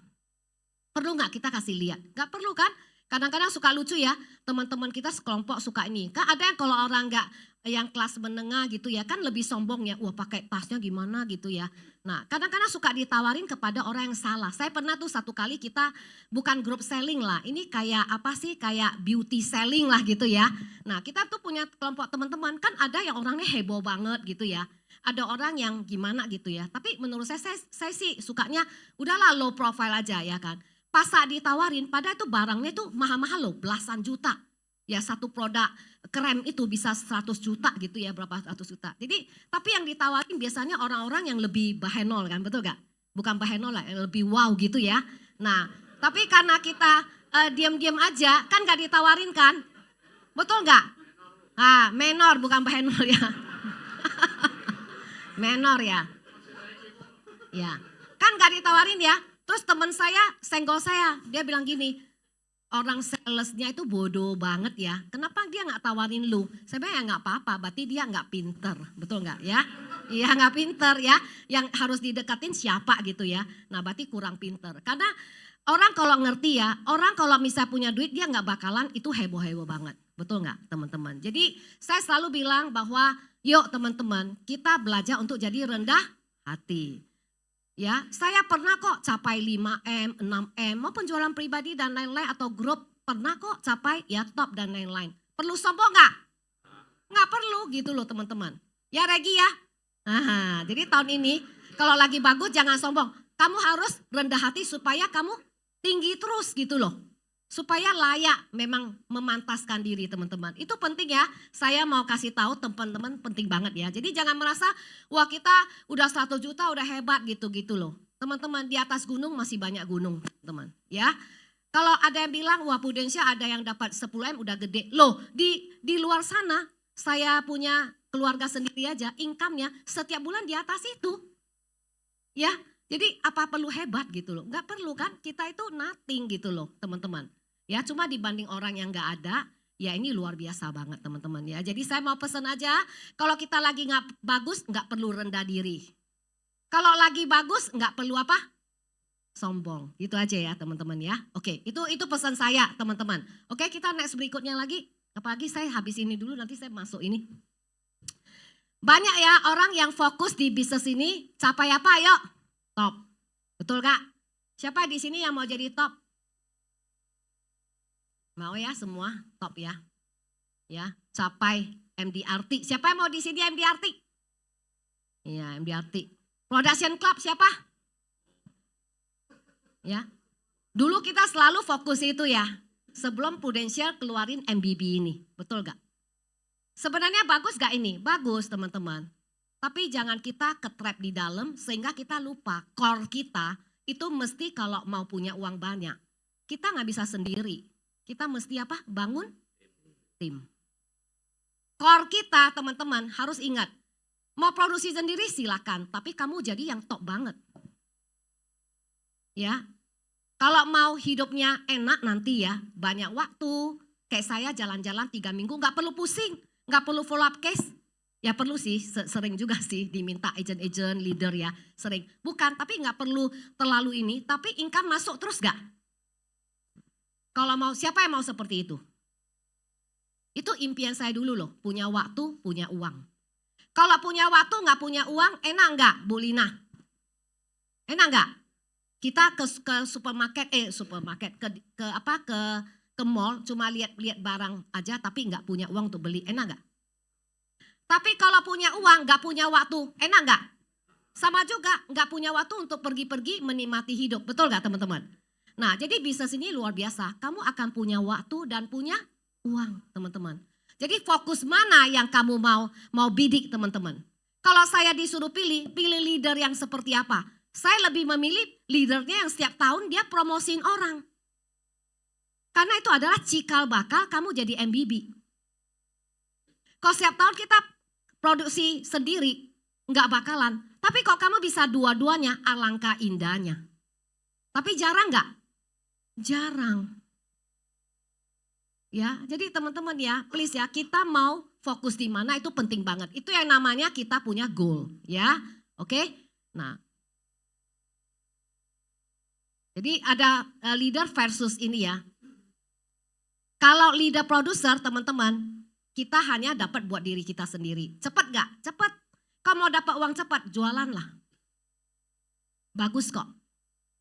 Perlu nggak kita kasih lihat? Nggak perlu kan? Kadang-kadang suka lucu ya, teman-teman kita sekelompok suka ini. Kan ada yang kalau orang nggak yang kelas menengah gitu ya kan lebih sombong ya, wah pakai tasnya gimana gitu ya. Nah kadang-kadang suka ditawarin kepada orang yang salah. Saya pernah tuh satu kali kita bukan group selling lah, ini kayak apa sih, kayak beauty selling lah gitu ya. Nah kita tuh punya kelompok teman-teman, kan ada yang orangnya heboh banget gitu ya. Ada orang yang gimana gitu ya, tapi menurut saya sih sukanya udahlah low profile aja ya kan. Pas saat ditawarin, padahal itu barangnya tuh mahal-mahal loh, belasan juta. Ya satu produk krem itu bisa 100 juta gitu ya, berapa ratus juta. Jadi tapi yang ditawarin biasanya orang-orang yang lebih bahenol kan, betul gak? Bukan bahenol lah, yang lebih wow gitu ya. Nah tapi karena kita diam-diam aja kan gak ditawarin kan, betul gak? Nah menor bukan bahenol ya. Menor ya. Ya kan gak ditawarin ya. Terus teman saya senggol saya, dia bilang gini, orang salesnya itu bodoh banget ya. Kenapa dia nggak tawarin lu? Saya bilang ya nggak apa-apa, berarti dia nggak pinter, betul nggak ya? Iya nggak pinter ya. Yang harus didekatin siapa gitu ya? Nah berarti kurang pinter. Karena orang kalau ngerti ya, orang kalau misalnya punya duit dia nggak bakalan itu heboh-heboh banget, betul nggak teman-teman? Jadi saya selalu bilang bahwa yuk teman-teman kita belajar untuk jadi rendah hati. Ya, saya pernah kok capai 5M, 6M, mau penjualan pribadi dan lain-lain atau grup, pernah kok capai ya top dan lain-lain. Perlu sombong nggak? Nggak perlu gitu loh teman-teman. Ya Regi ya? Nah, jadi tahun ini kalau lagi bagus jangan sombong. Kamu harus rendah hati supaya kamu tinggi terus gitu loh. Supaya layak memang memantaskan diri teman-teman. Itu penting ya, saya mau kasih tahu teman-teman penting banget ya. Jadi jangan merasa wah kita udah 100 juta udah hebat gitu-gitu loh. Teman-teman di atas gunung masih banyak gunung teman ya. Kalau ada yang bilang wah Prudential ada yang dapat 10M udah gede. Loh di luar sana saya punya keluarga sendiri aja income-nya setiap bulan di atas itu. Ya, jadi apa perlu hebat gitu loh. Enggak perlu kan, kita itu nothing gitu loh teman-teman. Ya cuma dibanding orang yang gak ada, ya ini luar biasa banget teman-teman ya. Jadi saya mau pesan aja, kalau kita lagi gak bagus gak perlu rendah diri. Kalau lagi bagus gak perlu apa? Sombong. Itu aja ya teman-teman ya. Oke, itu pesan saya teman-teman. Oke, kita next berikutnya lagi. Apalagi saya habis ini dulu nanti saya masuk ini. Banyak ya orang yang fokus di bisnis ini capai apa? Ayo, top. Betul Kak? Siapa di sini yang mau jadi top? Mau ya semua top ya. Ya, capai MDRT. Siapa yang mau di sini MDRT? Iya, MDRT. Production Club siapa? Ya. Dulu kita selalu fokus itu ya. Sebelum Prudential keluarin MBB ini. Betul gak? Sebenarnya bagus gak ini? Bagus teman-teman. Tapi jangan kita ketrap di dalam sehingga kita lupa core kita itu mesti kalau mau punya uang banyak. Kita gak bisa sendiri. Kita mesti apa? Bangun tim. Core kita teman-teman harus ingat. Mau produksi sendiri silakan. Tapi kamu jadi yang top banget. Ya. Kalau mau hidupnya enak nanti ya. Banyak waktu. Kayak saya jalan-jalan 3 minggu gak perlu pusing. Gak perlu follow up case. Ya perlu sih, sering juga sih diminta agent-agent, leader ya. Sering. Bukan, tapi gak perlu terlalu ini. Tapi income masuk terus gak? Kalau mau, siapa yang mau seperti itu? Itu impian saya dulu loh, punya waktu, punya uang. Kalau punya waktu nggak punya uang, enak nggak Bu Lina? Enak nggak? Kita ke supermarket, ke mall, cuma lihat barang aja tapi nggak punya uang untuk beli, enak nggak? Tapi kalau punya uang, nggak punya waktu, enak nggak? Sama juga nggak punya waktu untuk pergi-pergi menikmati hidup. Betul nggak teman-teman? Nah, jadi bisnis ini luar biasa. Kamu akan punya waktu dan punya uang, teman-teman. Jadi fokus mana yang kamu mau bidik, teman-teman. Kalau saya disuruh pilih leader yang seperti apa? Saya lebih memilih leadernya yang setiap tahun dia promosiin orang. Karena itu adalah cikal bakal kamu jadi MBB. Kalau setiap tahun kita produksi sendiri, nggak bakalan. Tapi kalau kamu bisa dua-duanya, alangkah indahnya. Tapi jarang nggak? Jarang. Ya, jadi teman-teman ya, please ya, kita mau fokus di mana itu penting banget. Itu yang namanya kita punya goal, ya. Oke? Nah. Jadi ada leader versus ini ya. Kalau leader producer, teman-teman, kita hanya dapat buat diri kita sendiri. Cepat nggak? Cepat. Kalau mau dapat uang cepat, jualan lah. Bagus kok.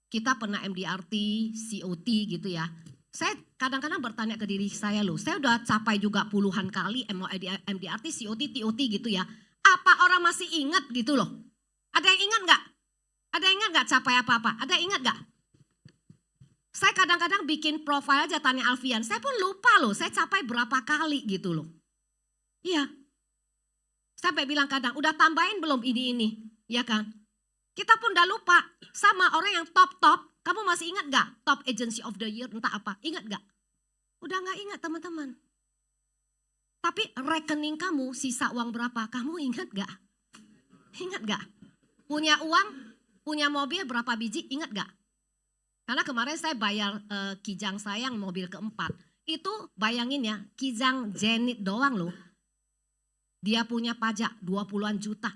Kita pernah MDRT, COT gitu ya. Saya kadang-kadang bertanya ke diri saya loh, saya udah capai juga puluhan kali MDRT, COT, TOT gitu ya. Apa orang masih ingat gitu loh? Ada yang ingat nggak? Ada yang ingat nggak capai apa-apa? Ada yang ingat nggak? Saya kadang-kadang bikin profile aja tanya Alfian, saya pun lupa loh, saya capai berapa kali gitu loh. Iya. Sampai bilang kadang, udah tambahin belum ini, ya kan? Kita pun udah lupa sama orang yang top-top. Kamu masih ingat gak? Top Agency of the Year entah apa. Ingat gak? Udah gak ingat teman-teman. Tapi rekening kamu sisa uang berapa? Kamu ingat gak? Ingat gak? Punya uang, punya mobil berapa biji? Ingat gak? Karena kemarin saya bayar kijang saya yang mobil keempat. Itu bayangin ya, kijang Zenit doang loh. Dia punya pajak 20-an juta.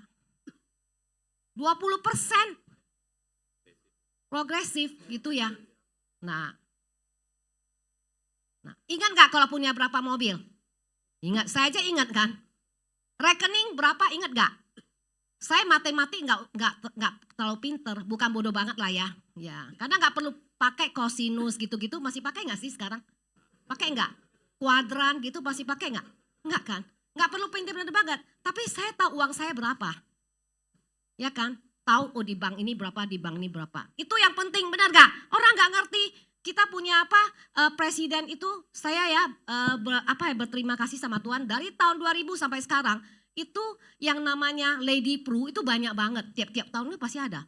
20% progresif gitu ya. Nah, ingat gak kalau punya berapa mobil? Ingat, saya aja ingat kan. Rekening berapa ingat gak? Saya matematik nggak terlalu pinter, bukan bodoh banget lah ya. Ya, karena nggak perlu pakai kosinus gitu-gitu, masih pakai nggak sih sekarang? Pakai nggak? Kuadran gitu masih pakai nggak? Nggak kan? Nggak perlu pinter-pinter banget. Tapi saya tahu uang saya berapa. Ya kan, tahu oh di bank ini berapa, di bank ini berapa. Itu yang penting, benar gak? Orang gak ngerti, kita punya apa, presiden itu saya ya berterima kasih sama Tuhan dari tahun 2000 sampai sekarang. Itu yang namanya Lady Pru itu banyak banget, tiap-tiap tahun itu pasti ada.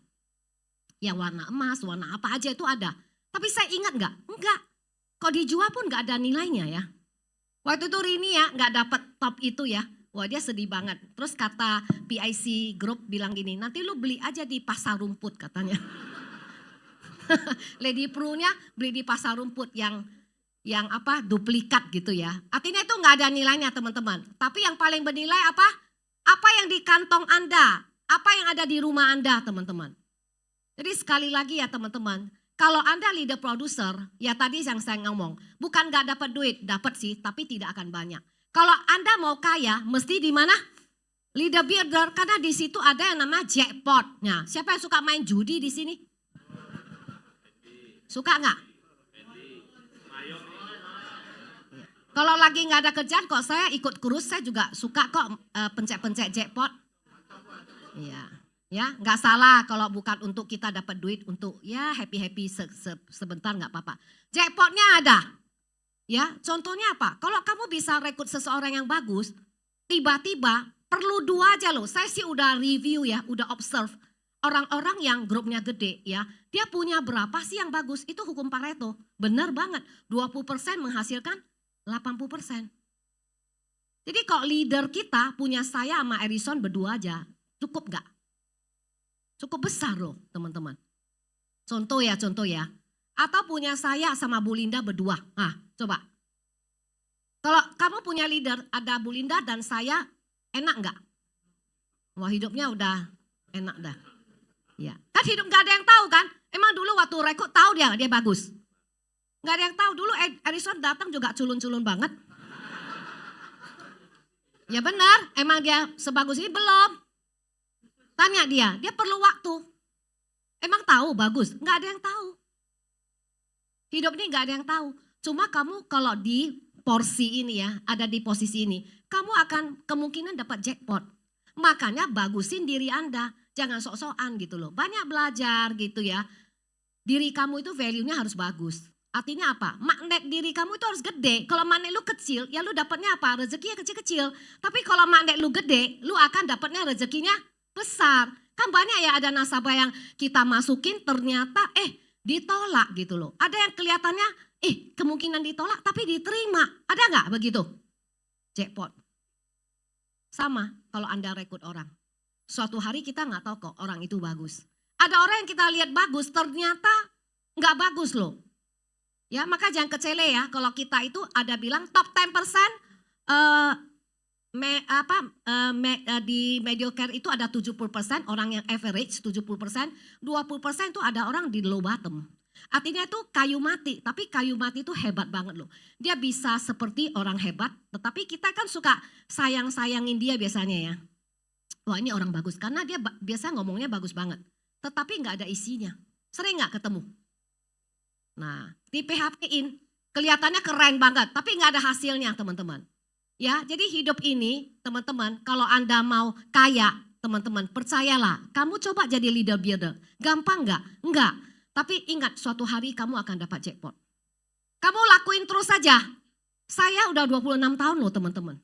Yang warna emas, warna apa aja itu ada. Tapi saya ingat gak? Enggak, kalau dijual pun gak ada nilainya ya. Waktu itu Rini ya gak dapat top itu ya. Wah dia sedih banget. Terus kata PIC Group bilang gini, nanti lu beli aja di pasar rumput katanya. Lady Pru-nya beli di pasar rumput yang apa duplikat gitu ya. Artinya itu nggak ada nilainya teman-teman. Tapi yang paling bernilai apa? Apa yang di kantong Anda, apa yang ada di rumah Anda teman-teman. Jadi sekali lagi ya teman-teman, kalau Anda leader producer, ya tadi yang saya ngomong, bukan nggak dapat duit, dapat sih, tapi tidak akan banyak. Kalau Anda mau kaya, mesti di mana? Leader builder, karena di situ ada yang namanya jackpot. Nah, siapa yang suka main judi di sini? Suka nggak? Kalau lagi nggak ada kerjaan, kok saya ikut kurus, saya juga suka kok pencet-pencet jackpot. Iya, ya nggak salah kalau bukan untuk kita dapat duit untuk ya happy sebentar nggak apa-apa. Jackpotnya ada. Ya, contohnya apa? Kalau kamu bisa rekrut seseorang yang bagus, tiba-tiba perlu 2 aja loh. Saya sih udah review ya, udah observe. Orang-orang yang grupnya gede ya, dia punya berapa sih yang bagus? Itu hukum Pareto. Benar banget, 20% menghasilkan 80%. Jadi kalau leader kita punya saya sama Edison berdua aja, cukup gak? Cukup besar loh teman-teman. Contoh ya. Atau punya saya sama Bu Linda berdua. Nah, coba. Kalau kamu punya leader, ada Bu Linda dan saya, enak nggak? Wah hidupnya udah enak dah. Ya, kan hidup nggak ada yang tahu kan? Emang dulu waktu rekrut tahu dia bagus. Nggak ada yang tahu dulu Edison datang juga culun-culun banget. Ya benar, emang dia sebagus ini belum. Tanya dia perlu waktu. Emang tahu bagus? Nggak ada yang tahu. Hidup ini gak ada yang tahu. Cuma kamu kalau di porsi ini ya, ada di posisi ini, kamu akan kemungkinan dapat jackpot. Makanya bagusin diri Anda. jangan sok-sokan gitu loh. Banyak belajar gitu ya. Diri kamu itu value-nya harus bagus. Artinya apa? Magnet diri kamu itu harus gede. Kalau magnet lu kecil, ya lu dapatnya apa? Rezekinya kecil-kecil. Tapi kalau magnet lu gede, lu akan dapatnya rezekinya besar. Kan banyak ya ada nasabah yang kita masukin ternyata ditolak gitu loh. Ada yang kelihatannya kemungkinan ditolak tapi diterima. Ada nggak begitu? Jackpot. Sama kalau Anda rekrut orang. Suatu hari kita nggak tahu kok orang itu bagus. Ada orang yang kita lihat bagus ternyata nggak bagus loh. Ya, maka jangan kecele ya kalau kita itu ada bilang top 10% di mediocre itu ada 70%, orang yang average 70%, 20% itu ada orang di low bottom. Artinya itu kayu mati, tapi kayu mati itu hebat banget loh. Dia bisa seperti orang hebat, tetapi kita kan suka sayang-sayangin dia biasanya ya. Wah ini orang bagus, karena dia biasa ngomongnya bagus banget. Tetapi nggak ada isinya, sering nggak ketemu. Nah, di PHP-in kelihatannya keren banget, tapi nggak ada hasilnya teman-teman. Ya, jadi hidup ini teman-teman, kalau Anda mau kaya, teman-teman, percayalah, kamu coba jadi leader builder. Gampang nggak? Enggak. Tapi ingat, suatu hari kamu akan dapat jackpot. Kamu lakuin terus saja. Saya udah 26 tahun loh teman-teman.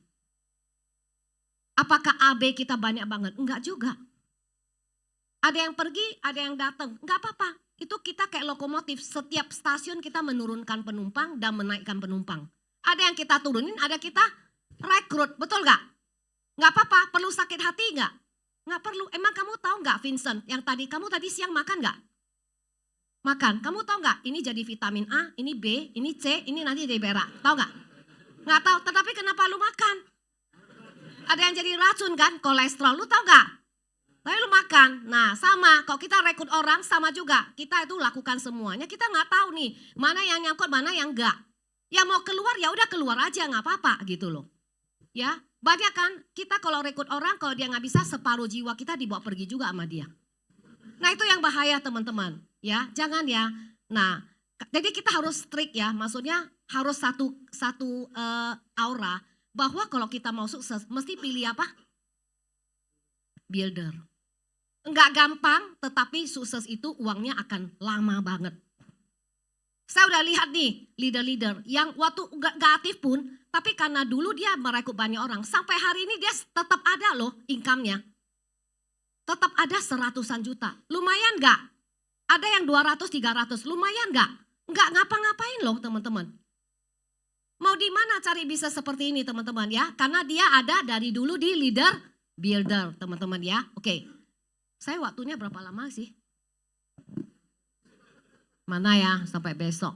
Apakah AB kita banyak banget? Enggak juga. Ada yang pergi, ada yang datang. Enggak apa-apa. Itu kita kayak lokomotif, setiap stasiun kita menurunkan penumpang dan menaikkan penumpang. Ada yang kita turunin, ada kita rekrut, betul gak? Gak apa-apa, perlu sakit hati gak? Gak perlu, emang kamu tahu gak Vincent, yang kamu tadi siang makan gak? Makan, kamu tahu gak? Ini jadi vitamin A, ini B, ini C, ini nanti jadi berak, tahu gak? Gak tahu, tetapi kenapa lu makan? Ada yang jadi racun kan, kolesterol, lu tahu gak? Tapi lu makan. Nah sama, kalau kita rekrut orang sama juga. Kita itu lakukan semuanya, kita nggak tahu nih mana yang nyangkut, mana yang enggak. Ya mau keluar ya udah keluar aja nggak apa-apa gitu loh. Ya banyak kan kita kalau rekrut orang kalau dia nggak bisa separuh jiwa kita dibawa pergi juga sama dia. Nah itu yang bahaya teman-teman. Ya jangan ya. Nah jadi kita harus strict ya. Maksudnya harus satu aura bahwa kalau kita mau sukses mesti pilih apa? Builder. Enggak gampang, tetapi sukses itu uangnya akan lama banget. Saya udah lihat nih leader-leader yang waktu enggak aktif pun, tapi karena dulu dia merekrut banyak orang, sampai hari ini dia tetap ada loh income-nya. Tetap ada 100-an juta. Lumayan enggak? Ada yang 200, 300, lumayan enggak? Enggak ngapa-ngapain loh teman-teman. Mau di mana cari bisa seperti ini teman-teman ya? Karena dia ada dari dulu di leader builder teman-teman ya. Oke. Saya waktunya berapa lama sih? Mana ya sampai besok.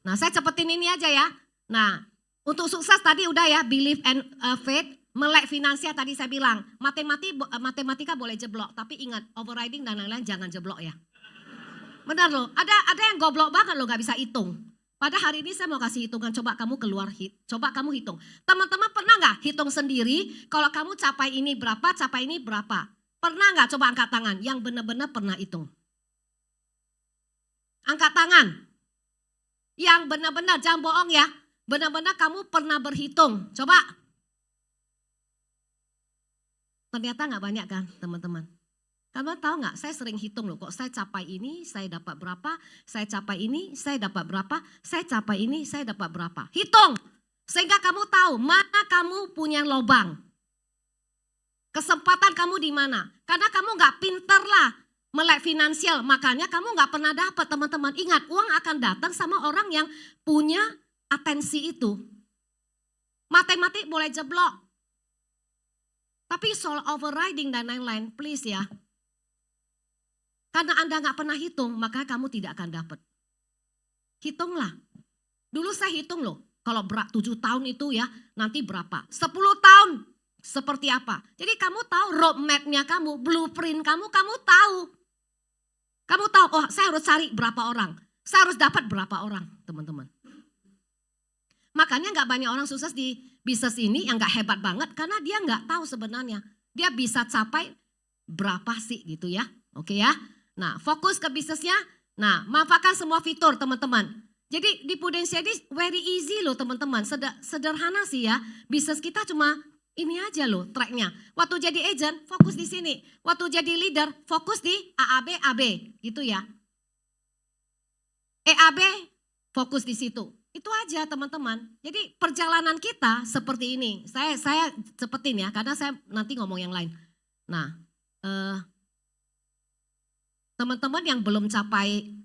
Nah saya cepetin ini aja ya. Nah untuk sukses tadi udah ya belief and faith. Melek finansial tadi saya bilang. Matematika boleh jeblok. Tapi ingat overriding dan lain-lain jangan jeblok ya. Benar loh. Ada yang goblok banget loh gak bisa hitung. Pada hari ini saya mau kasih hitungan. Coba kamu coba kamu hitung. Teman-teman pernah gak hitung sendiri. Kalau kamu capai ini berapa. Pernah nggak coba angkat tangan yang benar-benar pernah hitung? Angkat tangan. Yang benar-benar, jangan bohong ya. Benar-benar kamu pernah berhitung. Coba. Ternyata nggak banyak kan teman-teman. Kamu tahu nggak, saya sering hitung loh. Kok saya capai ini, saya dapat berapa. Saya capai ini, saya dapat berapa. Saya capai ini, saya dapat berapa. Hitung. Sehingga kamu tahu mana kamu punya lubang. Kesempatan kamu di mana? Karena kamu nggak pinter lah melek finansial, makanya kamu nggak pernah dapat teman-teman. Ingat, uang akan datang sama orang yang punya atensi itu. Matematik boleh jeblok, tapi soal overriding dan lain-lain, please ya. Karena Anda nggak pernah hitung, maka kamu tidak akan dapat. Hitunglah. Dulu saya hitung loh, kalau 7 tahun itu ya, nanti berapa? 10 tahun. Seperti apa? Jadi kamu tahu roadmap-nya kamu, blueprint kamu tahu. Kamu tahu, oh saya harus cari berapa orang. Saya harus dapat berapa orang, teman-teman. Makanya gak banyak orang sukses di bisnis ini yang gak hebat banget. Karena dia gak tahu sebenarnya. Dia bisa capai berapa sih gitu ya. Oke ya. Nah fokus ke bisnisnya. Nah manfaatkan semua fitur teman-teman. Jadi di Prudensia ini very easy loh teman-teman. Sederhana sih ya. Bisnis kita cuma Ini aja loh tracknya. Waktu jadi agent fokus di sini. Waktu jadi leader fokus di AAB, AB gitu ya. EAB fokus di situ. Itu aja teman-teman. Jadi perjalanan kita seperti ini. Saya cepetin ya karena saya nanti ngomong yang lain. Nah, teman-teman yang belum capai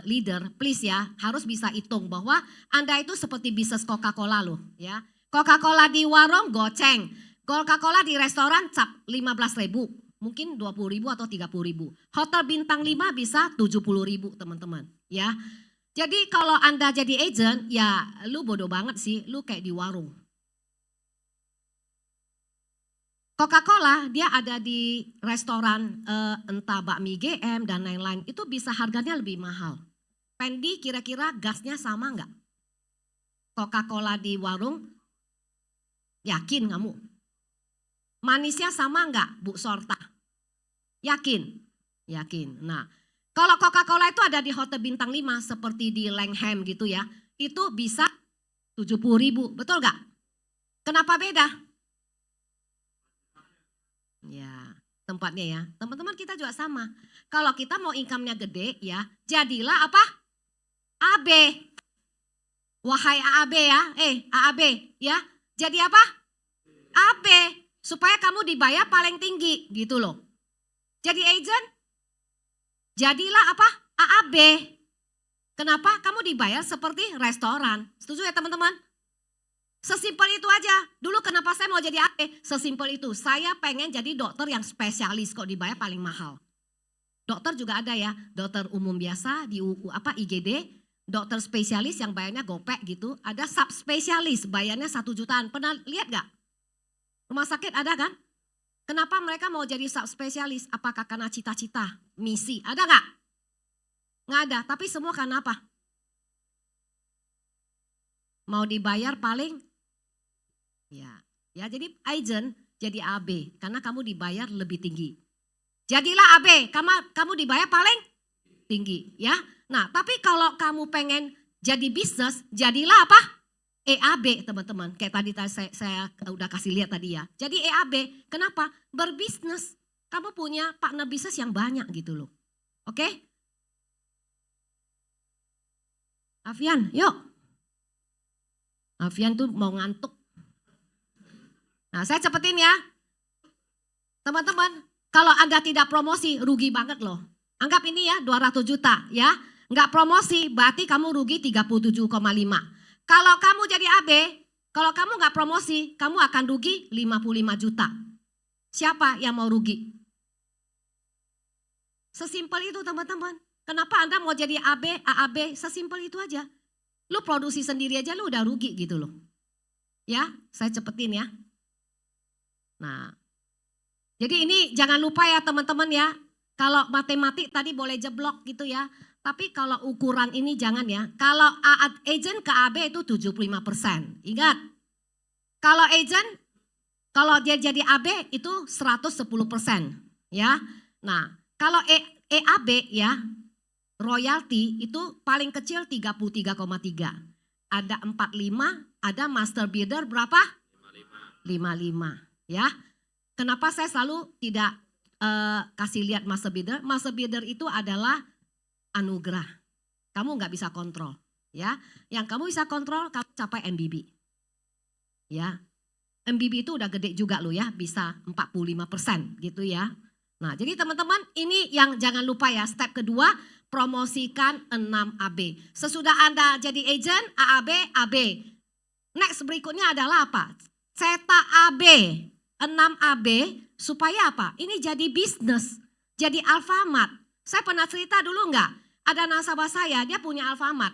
leader, please ya harus bisa hitung bahwa Anda itu seperti bisnis Coca-Cola loh ya. Coca-Cola di warung goceng, Coca-Cola di restoran cap 15.000, mungkin 20.000 atau 30.000. Hotel bintang 5 bisa 70.000 teman-teman ya. Jadi kalau Anda jadi agent ya lu bodoh banget sih, lu kayak di warung. Coca-Cola dia ada di restoran entah bakmi GM dan lain-lain itu bisa harganya lebih mahal. Pendi kira-kira gasnya sama enggak? Coca-Cola di warung yakin kamu? Manisnya sama enggak Bu Sorta? Yakin? Yakin. Nah kalau Coca-Cola itu ada di hotel bintang 5 seperti di Langham gitu ya. Itu bisa 70.000, betul enggak? Kenapa beda? Ya, tempatnya ya. Teman-teman kita juga sama. Kalau kita mau income-nya gede ya, jadilah apa? AB. Wahai AAB ya, AAB ya. Jadi apa? AB. Supaya kamu dibayar paling tinggi gitu loh. Jadi agent, jadilah apa? AAB. Kenapa? Kamu dibayar seperti restoran. Setuju ya teman-teman? Sesimpel itu aja. Dulu kenapa saya mau jadi AP? Sesimpel itu. Saya pengen jadi dokter yang spesialis kok dibayar paling mahal. Dokter juga ada ya, dokter umum biasa di IGD, dokter spesialis yang bayarnya gopek gitu. Ada subspesialis bayarnya 1 jutaan. Pernah lihat gak? Rumah sakit ada kan? Kenapa mereka mau jadi subspesialis? Apakah karena cita-cita, misi? Ada gak? Nggak ada, tapi semua karena apa? Mau dibayar paling ya jadi agent jadi AB karena kamu dibayar lebih tinggi. Jadilah AB, kamu dibayar paling tinggi ya. Nah, tapi kalau kamu pengen jadi bisnis, jadilah apa? EAB teman-teman. Kayak tadi saya udah kasih lihat tadi ya. Jadi EAB, kenapa? Berbisnis. Kamu punya partner bisnis yang banyak gitu loh. Oke? Afian, yuk. Afian tuh mau ngantuk. Nah, saya cepetin ya. Teman-teman, kalau Anda tidak promosi, rugi banget loh. Anggap ini ya 200 juta ya. Enggak promosi, berarti kamu rugi 37,5. Kalau kamu jadi AB, kalau kamu enggak promosi, kamu akan rugi 55 juta. Siapa yang mau rugi? Sesimpel itu teman-teman. Kenapa Anda mau jadi AB, AAB? Sesimpel itu aja. Lu produksi sendiri aja lu udah rugi gitu loh. Ya, saya cepetin ya. Nah, jadi ini jangan lupa ya teman-teman ya. Kalau matematik tadi boleh jeblok gitu ya. Tapi kalau ukuran ini jangan ya. Kalau agent ke AB itu 75%. Ingat. Kalau agent, kalau dia jadi AB itu 110%. Ya. Nah, kalau EAB ya, royalti itu paling kecil 33,3. Ada 45, ada master bidder berapa? 55. Ya, kenapa saya selalu tidak kasih lihat master bidder? Master bidder itu adalah anugerah. Kamu nggak bisa kontrol, ya. Yang kamu bisa kontrol, kamu capai MBB. Ya, MBB itu udah gede juga loh ya, bisa 45% gitu ya. Nah, jadi teman-teman ini yang jangan lupa ya, step kedua, promosikan 6 AB. Sesudah Anda jadi agent, AAB, AB. Next berikutnya adalah apa? Cetak AB. 6 AB supaya apa? Ini jadi bisnis, jadi Alfamart. Saya pernah cerita dulu enggak? Ada nasabah saya, dia punya Alfamart.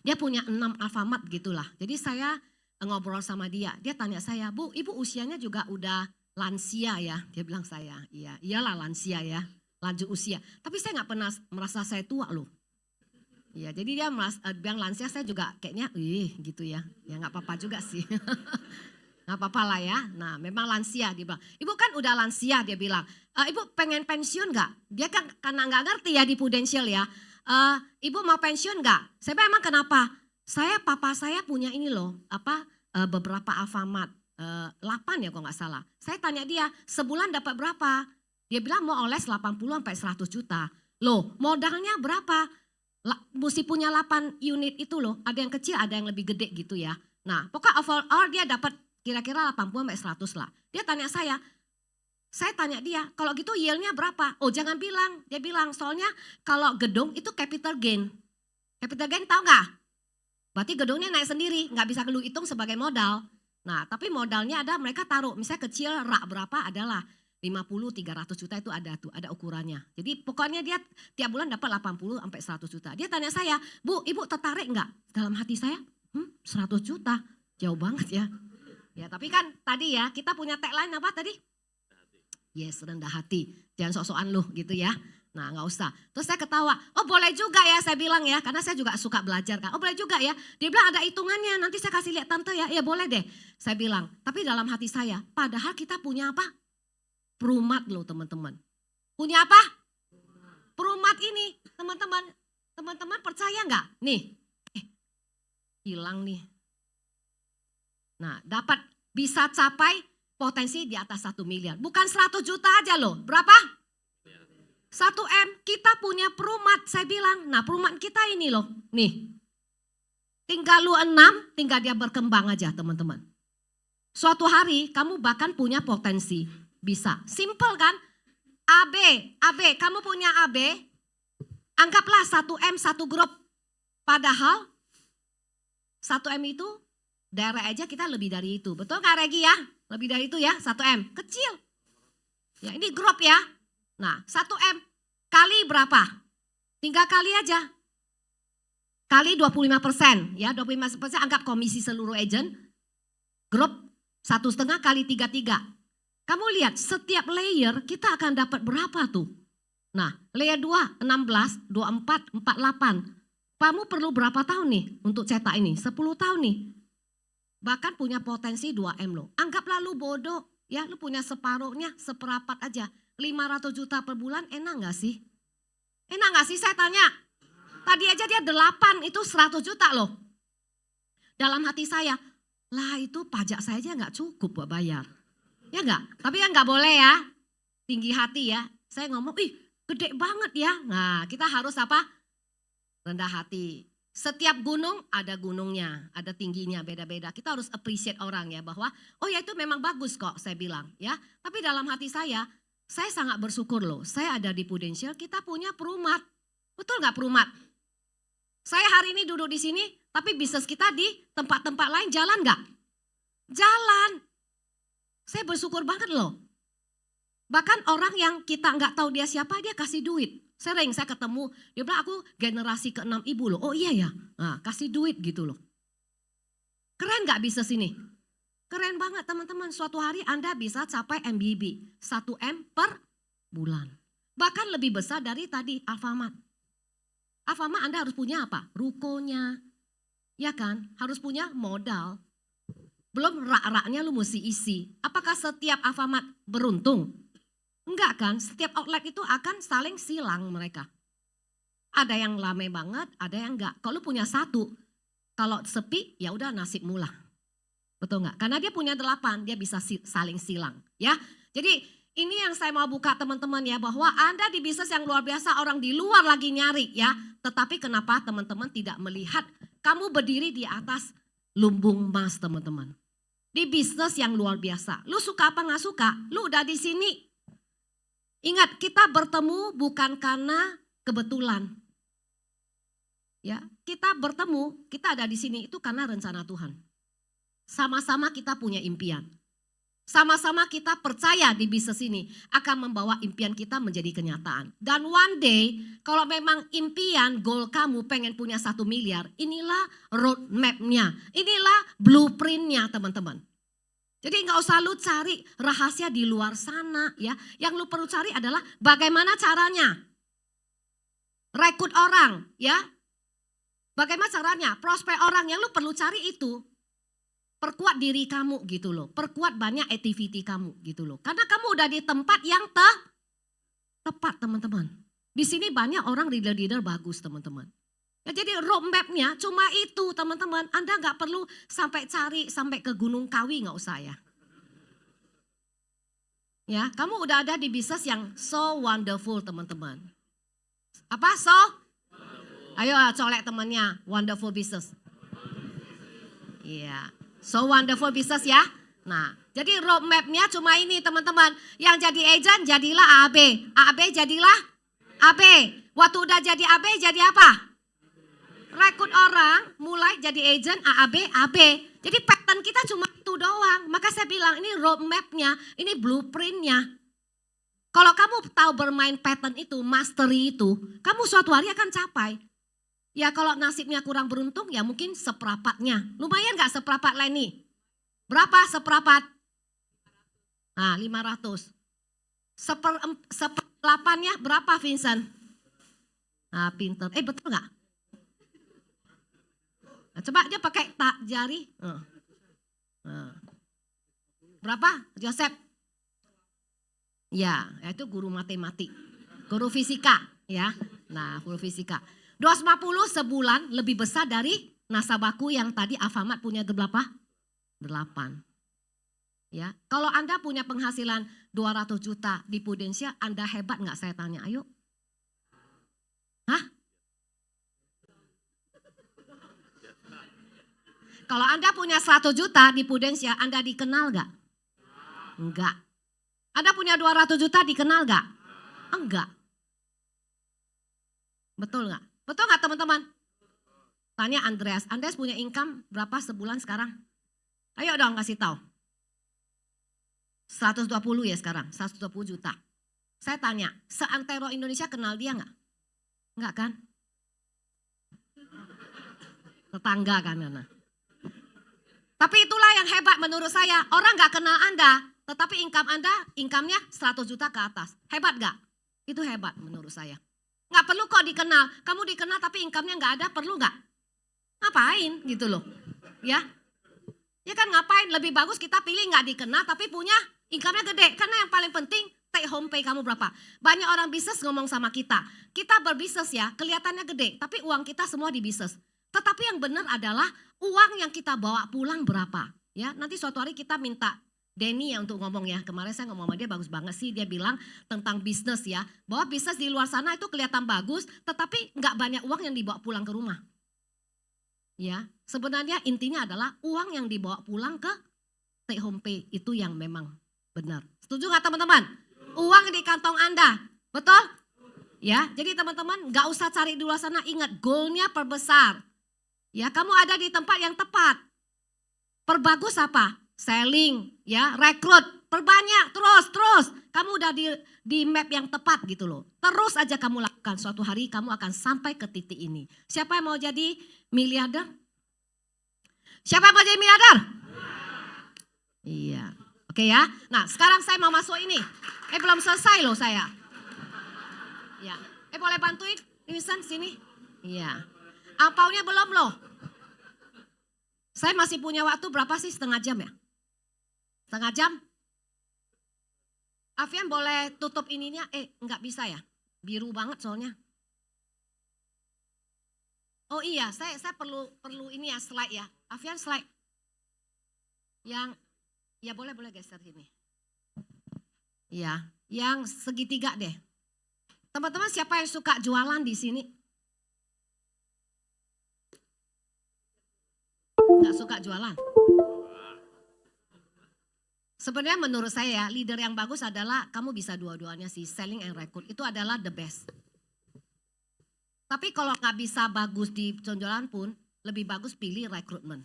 Dia punya 6 Alfamart gitulah. Jadi saya ngobrol sama dia, dia tanya saya, Bu, ibu usianya juga udah lansia ya? Dia bilang saya, iya, iyalah lansia ya, lanjut usia. Tapi saya nggak pernah merasa saya tua loh. Iya, jadi dia bilang lansia, saya juga kayaknya, gitu ya. Ya nggak apa-apa juga sih. Gak apa-apa lah ya. Nah memang lansia dia bilang. Ibu kan udah lansia dia bilang. Ibu pengen pensiun gak? Dia kan karena gak ngerti ya di Prudential ya. Ibu mau pensiun gak? Saya bilang emang kenapa? Papa saya punya ini loh. Beberapa Alfamart. 8 ya kalau nggak salah. Saya tanya dia, sebulan dapat berapa? Dia bilang mau oles 80 sampai 100 juta. Loh, modalnya berapa? Mesti punya 8 unit itu loh. Ada yang kecil, ada yang lebih gede gitu ya. Nah, pokoknya overall dia dapat kira-kira 80 sampai 100 lah. Dia tanya saya tanya dia, kalau gitu yield-nya berapa? Oh, jangan bilang. Dia bilang, soalnya kalau gedung itu capital gain. Capital gain tahu nggak? Berarti gedungnya naik sendiri, nggak bisa lu hitung sebagai modal. Nah, tapi modalnya ada mereka taruh, misalnya kecil rak berapa adalah 50, 300 juta itu ada tuh, ada ukurannya. Jadi pokoknya dia tiap bulan dapat 80 sampai 100 juta. Dia tanya saya, Bu, Ibu tertarik nggak? Dalam hati saya, 100 juta, jauh banget ya. Ya, tapi kan tadi ya, kita punya tagline apa tadi? Yes, rendah hati, jangan sok-sokan lu gitu ya. Nah, nggak usah. Terus saya ketawa, oh boleh juga ya saya bilang ya, karena saya juga suka belajar kan. Oh boleh juga ya, dia bilang ada hitungannya, nanti saya kasih lihat tante ya. Ya boleh deh, saya bilang. Tapi dalam hati saya, padahal kita punya apa? Perumat loh teman-teman. Punya apa? Perumat ini, teman-teman. Teman-teman percaya nggak? Nih, hilang nih. Nah, dapat bisa capai potensi di atas 1 miliar. Bukan 100 juta aja loh, berapa? 1M, kita punya perumat, saya bilang. Nah perumat kita ini loh, nih. Tinggal lu 6, tinggal dia berkembang aja teman-teman. Suatu hari kamu bahkan punya potensi, bisa. Simple kan? AB, kamu punya AB, anggaplah 1M, 1 grup. Padahal 1M itu, daerah aja kita lebih dari itu. Betul Kak Regi ya? Lebih dari itu ya, 1M, kecil. Ya ini grup ya. Nah 1M kali berapa? Tinggal kali aja. Kali 25%. Ya 25% anggap komisi seluruh agent. Grup 1,5 kali 33. Kamu lihat setiap layer kita akan dapat berapa tuh? Nah layer 2, 16, 24, 48. Kamu perlu berapa tahun nih untuk cetak ini? 10 tahun nih. Bahkan punya potensi 2M loh. Anggaplah lu bodoh. Ya lu punya separuhnya, seperapat aja. 500 juta per bulan enak gak sih? Enak gak sih saya tanya? Tadi aja dia 8 itu 100 juta loh. Dalam hati saya, lah itu pajak saya aja gak cukup buat bayar. Ya gak? Tapi kan gak boleh ya. Tinggi hati ya. Saya ngomong, ih gede banget ya. Nah kita harus apa? Rendah hati. Setiap gunung ada gunungnya, ada tingginya beda-beda. Kita harus appreciate orang ya bahwa oh ya itu memang bagus kok saya bilang ya. Tapi dalam hati saya sangat bersyukur loh. Saya ada di Prudential, kita punya perumat. Betul nggak perumat? Saya hari ini duduk di sini, tapi bisnis kita di tempat-tempat lain jalan nggak? Jalan. Saya bersyukur banget loh. Bahkan orang yang kita nggak tahu dia siapa, dia kasih duit. Sering saya ketemu, dia bilang aku generasi ke-6 ibu loh. Oh iya ya, nah, kasih duit gitu loh. Keren gak bisnis ini? Keren banget teman-teman, suatu hari Anda bisa capai MBB, 1M per bulan. Bahkan lebih besar dari tadi Alfamart. Alfamart Anda harus punya apa? Rukonya, ya kan? Harus punya modal. Belum rak-raknya lu mesti isi. Apakah setiap Alfamart beruntung? Enggak kan, setiap outlet itu akan saling silang mereka. Ada yang lame banget, ada yang enggak. Kalau punya 1, kalau sepi ya udah nasib mula. Betul enggak? Karena dia punya 8, dia bisa saling silang. Ya, jadi ini yang saya mau buka teman-teman ya, bahwa Anda di bisnis yang luar biasa, orang di luar lagi nyari ya. Tetapi kenapa teman-teman tidak melihat kamu berdiri di atas lumbung emas teman-teman. Di bisnis yang luar biasa. Lu suka apa gak suka? Lu udah di sini. Ingat, kita bertemu bukan karena kebetulan. Ya, kita bertemu, kita ada di sini itu karena rencana Tuhan. Sama-sama kita punya impian. Sama-sama kita percaya di bisnis ini akan membawa impian kita menjadi kenyataan. Dan one day, kalau memang impian, goal kamu pengen punya 1 miliar, inilah roadmap-nya, inilah blueprint-nya teman-teman. Jadi nggak usah lu cari rahasia di luar sana ya. Yang lu perlu cari adalah bagaimana caranya. Rekrut orang ya. Bagaimana caranya? Prospek orang yang lu perlu cari itu. Perkuat diri kamu gitu loh. Perkuat banyak activity kamu gitu loh. Karena kamu udah di tempat yang tepat teman-teman. Di sini banyak orang leader-leader bagus teman-teman. Ya, jadi roadmap-nya cuma itu teman-teman. Anda nggak perlu sampai cari sampai ke Gunung Kawi, nggak usah ya. Ya, kamu udah ada di bisnis yang so wonderful teman-teman. Apa so? Ayo colek temannya, wonderful business. Iya, so wonderful business ya. Nah, jadi roadmap-nya cuma ini teman-teman. Yang jadi agent jadilah AB. AB jadilah AB. Waktu udah jadi AB jadi apa? Rekrut orang, mulai jadi agent AAB, AB. Jadi pattern kita cuma itu doang. Maka saya bilang ini roadmap-nya, ini blueprint-nya. Kalau kamu tahu bermain pattern itu, mastery itu, kamu suatu hari akan capai. Ya kalau nasibnya kurang beruntung ya mungkin seperapatnya. Lumayan gak seperapat Leni? Berapa seperapat? Nah 500. Seperdelapannya berapa Vincent? Nah pinter. Betul gak? Nah, coba dia pakai tak jari. Berapa Joseph? Ya itu guru matematik. Guru fisika ya. Nah guru fisika. 250 sebulan lebih besar dari nasabahku yang tadi Alfamart punya berapa? 8. Ya, kalau Anda punya penghasilan 200 juta di Prudensia, Anda hebat nggak saya tanya? Ayo. Hah? Kalau Anda punya 100 juta di Prudensia, Anda dikenal nggak? Enggak. Anda punya 200 juta dikenal nggak? Enggak. Betul nggak? Betul nggak teman-teman? Tanya Andreas. Andreas punya income berapa sebulan sekarang? Ayo dong kasih tahu. 120 ya sekarang, 120 juta. Saya tanya, seantero Indonesia kenal dia nggak? Enggak kan? Tetangga kan Nana. Tapi itulah yang hebat menurut saya. Orang nggak kenal Anda, tetapi income-nya 100 juta ke atas. Hebat nggak? Itu hebat menurut saya. Nggak perlu kok dikenal. Kamu dikenal tapi income-nya nggak ada, perlu nggak? Ngapain gitu loh. Ya kan ngapain? Lebih bagus kita pilih nggak dikenal tapi punya income-nya gede. Karena yang paling penting take home pay kamu berapa. Banyak orang bisnis ngomong sama kita. Kita berbisnis ya kelihatannya gede. Tapi uang kita semua di bisnis. Tetapi yang benar adalah uang yang kita bawa pulang berapa. Ya, nanti suatu hari kita minta Denny ya untuk ngomong ya. Kemarin saya ngomong sama dia bagus banget sih. Dia bilang tentang bisnis ya. Bahwa bisnis di luar sana itu kelihatan bagus. Tetapi nggak banyak uang yang dibawa pulang ke rumah. Ya, sebenarnya intinya adalah uang yang dibawa pulang ke take home pay itu yang memang benar. Setuju nggak teman-teman? Uang di kantong Anda, betul? Ya, jadi teman-teman nggak usah cari di luar sana. Ingat goalnya perbesar. Ya, kamu ada di tempat yang tepat. Perbagus apa? Selling, ya, rekrut, perbanyak, terus. Kamu udah di map yang tepat gitu loh. Terus aja kamu lakukan. Suatu hari kamu akan sampai ke titik ini. Siapa yang mau jadi miliarder? Siapa yang mau jadi miliarder? Iya. Oke ya. Nah, sekarang saya mau masuk ini. Belum selesai loh saya. Ya. Boleh bantuin? Vincent sini. Iya. Angpaunya belum loh. Saya masih punya waktu berapa sih? Setengah jam ya? Setengah jam? Afian boleh tutup ininya? Enggak bisa ya? Biru banget soalnya. Oh iya, saya perlu ini ya slide ya. Afian slide. Yang ya boleh geser sini. Ya, yang segitiga deh. Teman-teman siapa yang suka jualan di sini? Nggak suka jualan. Sebenarnya menurut saya leader yang bagus adalah kamu bisa dua-duanya sih, selling and recruit itu adalah the best. Tapi kalau nggak bisa bagus di penjualan pun lebih bagus pilih rekrutmen.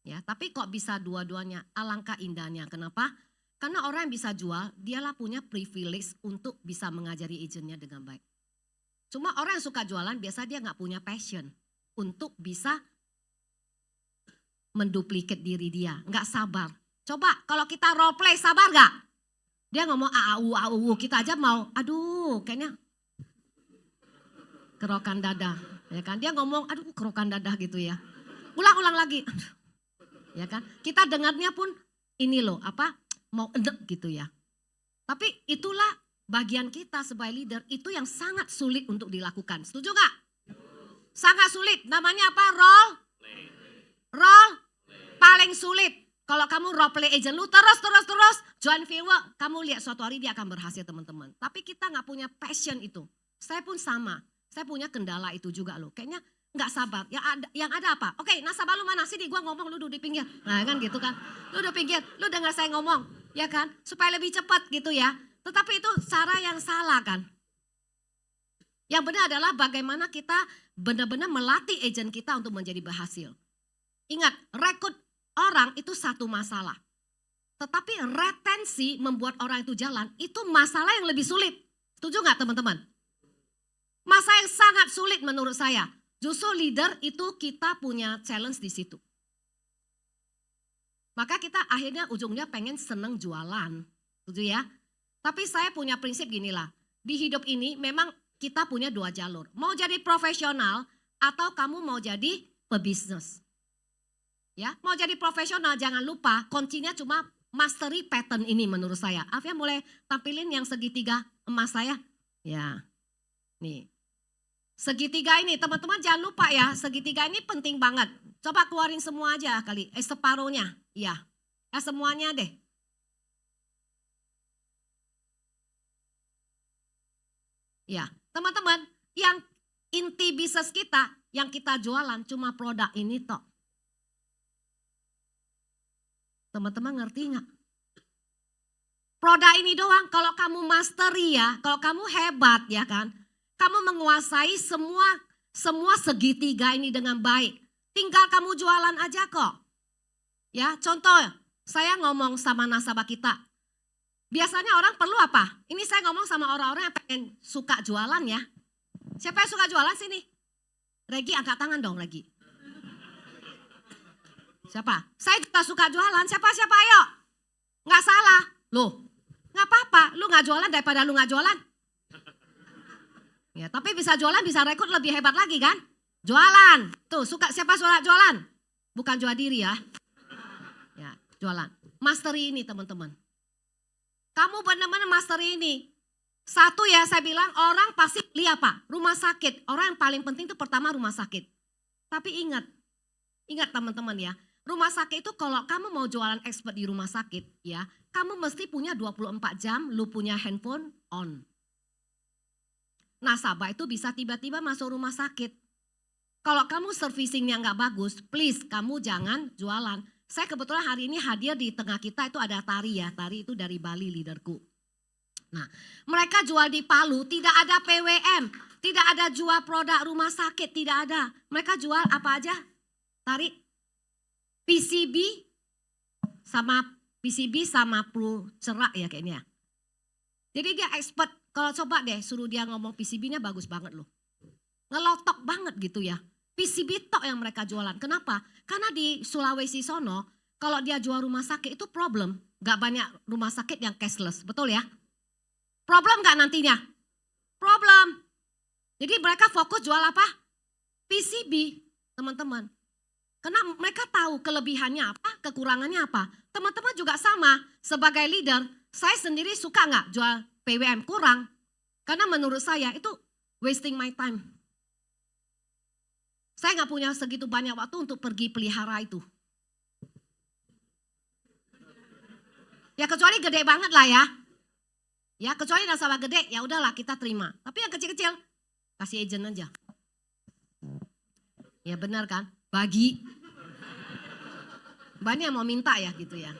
Ya, tapi kok bisa dua-duanya, alangkah indahnya. Kenapa? Karena orang yang bisa jual, dialah punya privilege untuk bisa mengajari agentnya dengan baik. Cuma orang yang suka jualan biasa dia nggak punya passion untuk bisa menduplikat diri dia, nggak sabar. Coba kalau kita role play sabar nggak? Dia ngomong AAU, kita aja mau, aduh kayaknya kerokan dada, ya kan? Dia ngomong, aduh kerokan dada gitu ya. Ulang lagi, ya kan? Kita dengarnya pun ini loh, mau enek gitu ya. Tapi itulah bagian kita sebagai leader itu yang sangat sulit untuk dilakukan. Setuju nggak? Sangat sulit. Namanya apa? Role paling sulit. Kalau kamu role play agent lu terus join viewer, kamu lihat suatu hari dia akan berhasil teman-teman. Tapi kita nggak punya passion itu. Saya pun sama, saya punya kendala itu juga loh. Kayaknya nggak sabar. Yang ada apa? Oke, nasabah lu mana? Sini gua ngomong, lu duduk di pinggir. Nah kan gitu kan. Lu duduk pinggir, lu dengar saya ngomong. Ya kan? Supaya lebih cepat gitu ya. Tetapi itu cara yang salah kan. Yang benar adalah bagaimana kita benar-benar melatih agent kita untuk menjadi berhasil. Ingat, rekrut orang itu satu masalah. Tetapi retensi membuat orang itu jalan, itu masalah yang lebih sulit. Setuju nggak teman-teman? Masalah yang sangat sulit menurut saya. Justru leader itu kita punya challenge di situ. Maka kita akhirnya ujungnya pengen seneng jualan. Setuju ya? Tapi saya punya prinsip ginilah. Di hidup ini memang kita punya dua jalur. Mau jadi profesional atau kamu mau jadi pebisnis. Ya, mau jadi profesional jangan lupa kuncinya cuma mastery pattern ini menurut saya. Afia mulai tampilin yang segitiga emas saya. Ya, nih. Segitiga ini teman-teman jangan lupa ya, segitiga ini penting banget. Coba keluarin semua aja kali, separuhnya. Ya, ya semuanya deh. Ya, teman-teman, yang inti bisnis kita, yang kita jualan cuma produk ini toh. Teman-teman ngerti nggak? Produk ini doang, kalau kamu mastery ya, kalau kamu hebat ya kan, kamu menguasai semua segitiga ini dengan baik. Tinggal kamu jualan aja kok. Ya, contoh, saya ngomong sama nasabah kita. Biasanya orang perlu apa? Ini saya ngomong sama orang-orang yang pengen suka jualan ya. Siapa yang suka jualan sini? Regi angkat tangan dong Regi. Siapa? Saya juga suka jualan. Siapa ayo? Nggak salah. Loh, nggak apa-apa. Lu nggak jualan daripada lu nggak jualan. Ya, tapi bisa jualan, bisa rekrut lebih hebat lagi kan? Jualan. Tuh, siapa suka jualan? Bukan jual diri ya. Ya, jualan. Mastery ini teman-teman. Kamu benar-benar mastery ini. Satu ya saya bilang orang pasti lihat apa? Rumah sakit. Orang yang paling penting itu pertama rumah sakit. Tapi ingat teman-teman ya. Rumah sakit itu kalau kamu mau jualan expert di rumah sakit ya. Kamu mesti punya 24 jam lu punya handphone on. Nasabah itu bisa tiba-tiba masuk rumah sakit. Kalau kamu servicingnya nggak bagus, please kamu jangan jualan. Saya kebetulan hari ini hadir di tengah kita itu ada Tari ya. Tari itu dari Bali leaderku. Nah, mereka jual di Palu, tidak ada PWM, tidak ada jual produk rumah sakit, tidak ada. Mereka jual apa aja? Tari, PCB sama plu cerak ya kayaknya. Jadi dia expert, kalau coba deh suruh dia ngomong PCB-nya bagus banget loh. Ngelotok banget gitu ya. PCB tok yang mereka jualan. Kenapa? Karena di Sulawesi sono, kalau dia jual rumah sakit itu problem. Gak banyak rumah sakit yang cashless, betul ya? Problem gak nantinya? Problem. Jadi mereka fokus jual apa? PCB, teman-teman. Karena mereka tahu kelebihannya apa, kekurangannya apa. Teman-teman juga sama, sebagai leader, saya sendiri suka gak jual PWM kurang. Karena menurut saya itu wasting my time. Saya nggak punya segitu banyak waktu untuk pergi pelihara itu. Ya kecuali gede banget lah ya. Ya kecuali nasabah gede, ya udahlah kita terima. Tapi yang kecil-kecil, kasih agent aja. Ya benar kan? Bagi. Banyak yang mau minta ya gitu ya.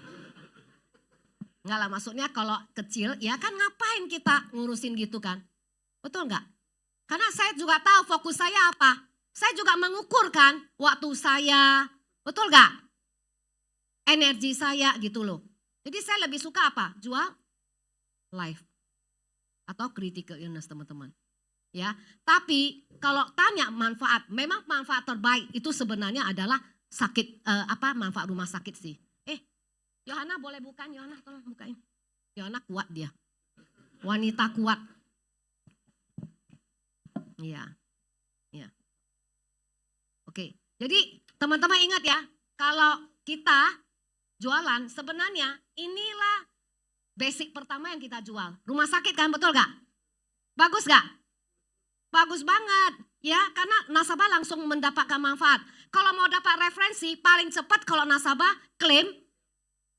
Enggak lah maksudnya kalau kecil, ya kan ngapain kita ngurusin gitu kan? Betul nggak? Karena saya juga tahu fokus saya apa. Saya juga mengukur kan waktu saya, betul gak? Energi saya gitu loh. Jadi saya lebih suka apa? Jual life atau critical illness teman-teman. Ya, tapi kalau tanya manfaat, memang manfaat terbaik itu sebenarnya adalah manfaat rumah sakit sih. Yohana boleh bukan? Yohana tolong bukain. Yohana kuat dia. Wanita kuat. Iya. Iya. Oke, jadi teman-teman ingat ya, kalau kita jualan sebenarnya inilah basic pertama yang kita jual. Rumah sakit kan, betul gak? Bagus gak? Bagus banget ya, karena nasabah langsung mendapatkan manfaat. Kalau mau dapat referensi paling cepat kalau nasabah klaim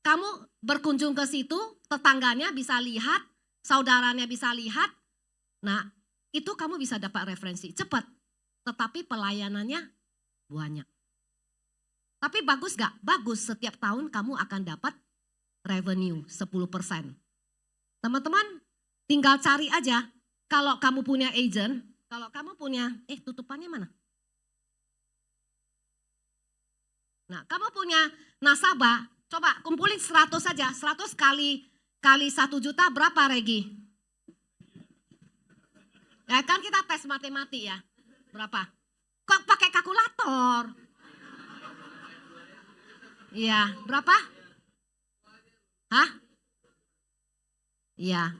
kamu berkunjung ke situ, tetangganya bisa lihat, saudaranya bisa lihat. Nah, itu kamu bisa dapat referensi cepat. Tetapi pelayanannya banyak. Tapi bagus gak? Bagus, setiap tahun kamu akan dapat revenue 10%. Teman-teman tinggal cari aja. Kalau kamu punya agent, kalau kamu punya, tutupannya mana? Nah, kamu punya nasabah, coba kumpulin 100 saja. 100 kali 1 juta berapa, Regi? Ya kan kita tes matematik ya. Berapa? Kok pakai kalkulator? Iya, berapa? Hah? Iya,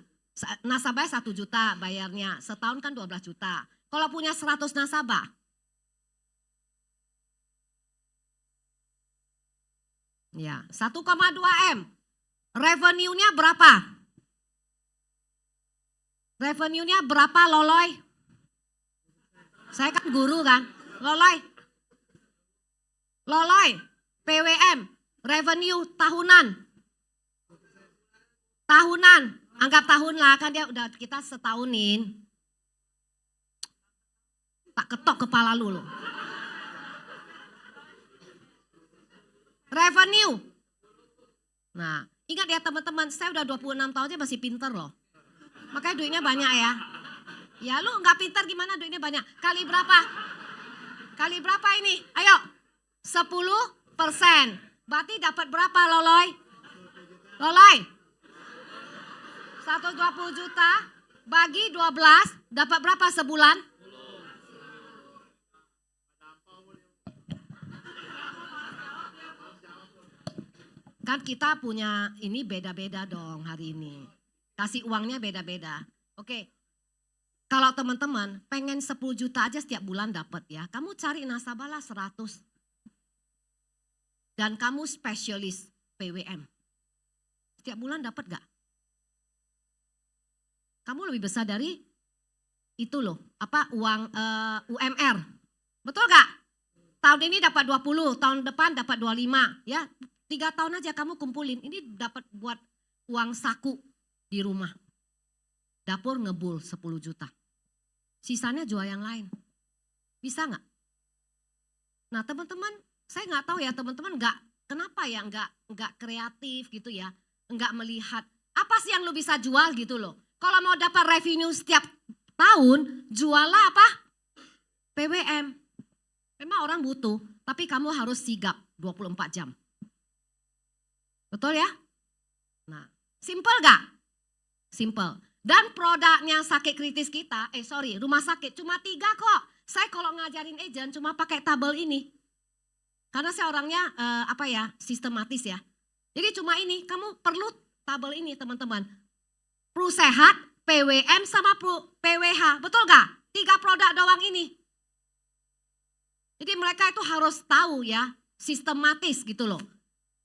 nasabahnya 1 juta bayarnya. Setahun kan 12 juta. Kalau punya 100 nasabah, ya 1,2 M. Revenue-nya berapa? Revenue-nya berapa, Loloy? Saya kan guru kan. Loloy, PWM, revenue tahunan. Anggap tahun lah, kan dia udah kita setahunin. Tak ketok kepala lu loh. Revenue. Nah, ingat ya teman-teman, saya udah 26 tahun aja masih pinter loh. Makanya duitnya banyak ya. Ya lu nggak pinter gimana duitnya banyak. Kali berapa? Kali berapa ini? Ayo. 10%. Berarti dapat berapa, Loloy? 120 juta bagi 12 dapat berapa sebulan? Kan kita punya ini beda-beda dong hari ini. Kasih uangnya beda-beda. Oke. Kalau teman-teman pengen 10 juta aja setiap bulan dapat ya. Kamu cari nasabah lah 100. Dan kamu spesialis PWM. Setiap bulan dapat gak? Kamu lebih besar dari itu loh. Uang UMR. Betul gak? Tahun ini dapat 20, tahun depan dapat 25 ya. 3 tahun aja kamu kumpulin. Ini dapat buat uang saku di rumah. Dapur ngebul 10 juta. Sisanya jual yang lain. Bisa gak? Nah teman-teman, saya gak tahu ya teman-teman kenapa ya nggak kreatif gitu ya. Nggak melihat apa sih yang lu bisa jual gitu loh. Kalau mau dapat revenue setiap tahun, jualah apa? PWM. Memang orang butuh, tapi kamu harus sigap 24 jam. Betul ya? Nah, simple gak? Simple. Dan produknya sakit kritis kita, rumah sakit cuma 3 kok. Saya kalau ngajarin agent cuma pakai tabel ini. Karena saya orangnya sistematis ya. Jadi cuma ini, kamu perlu tabel ini teman-teman. Pro Sehat, PWM sama PWH, betul gak? 3 produk doang ini. Jadi mereka itu harus tahu ya, sistematis gitu loh.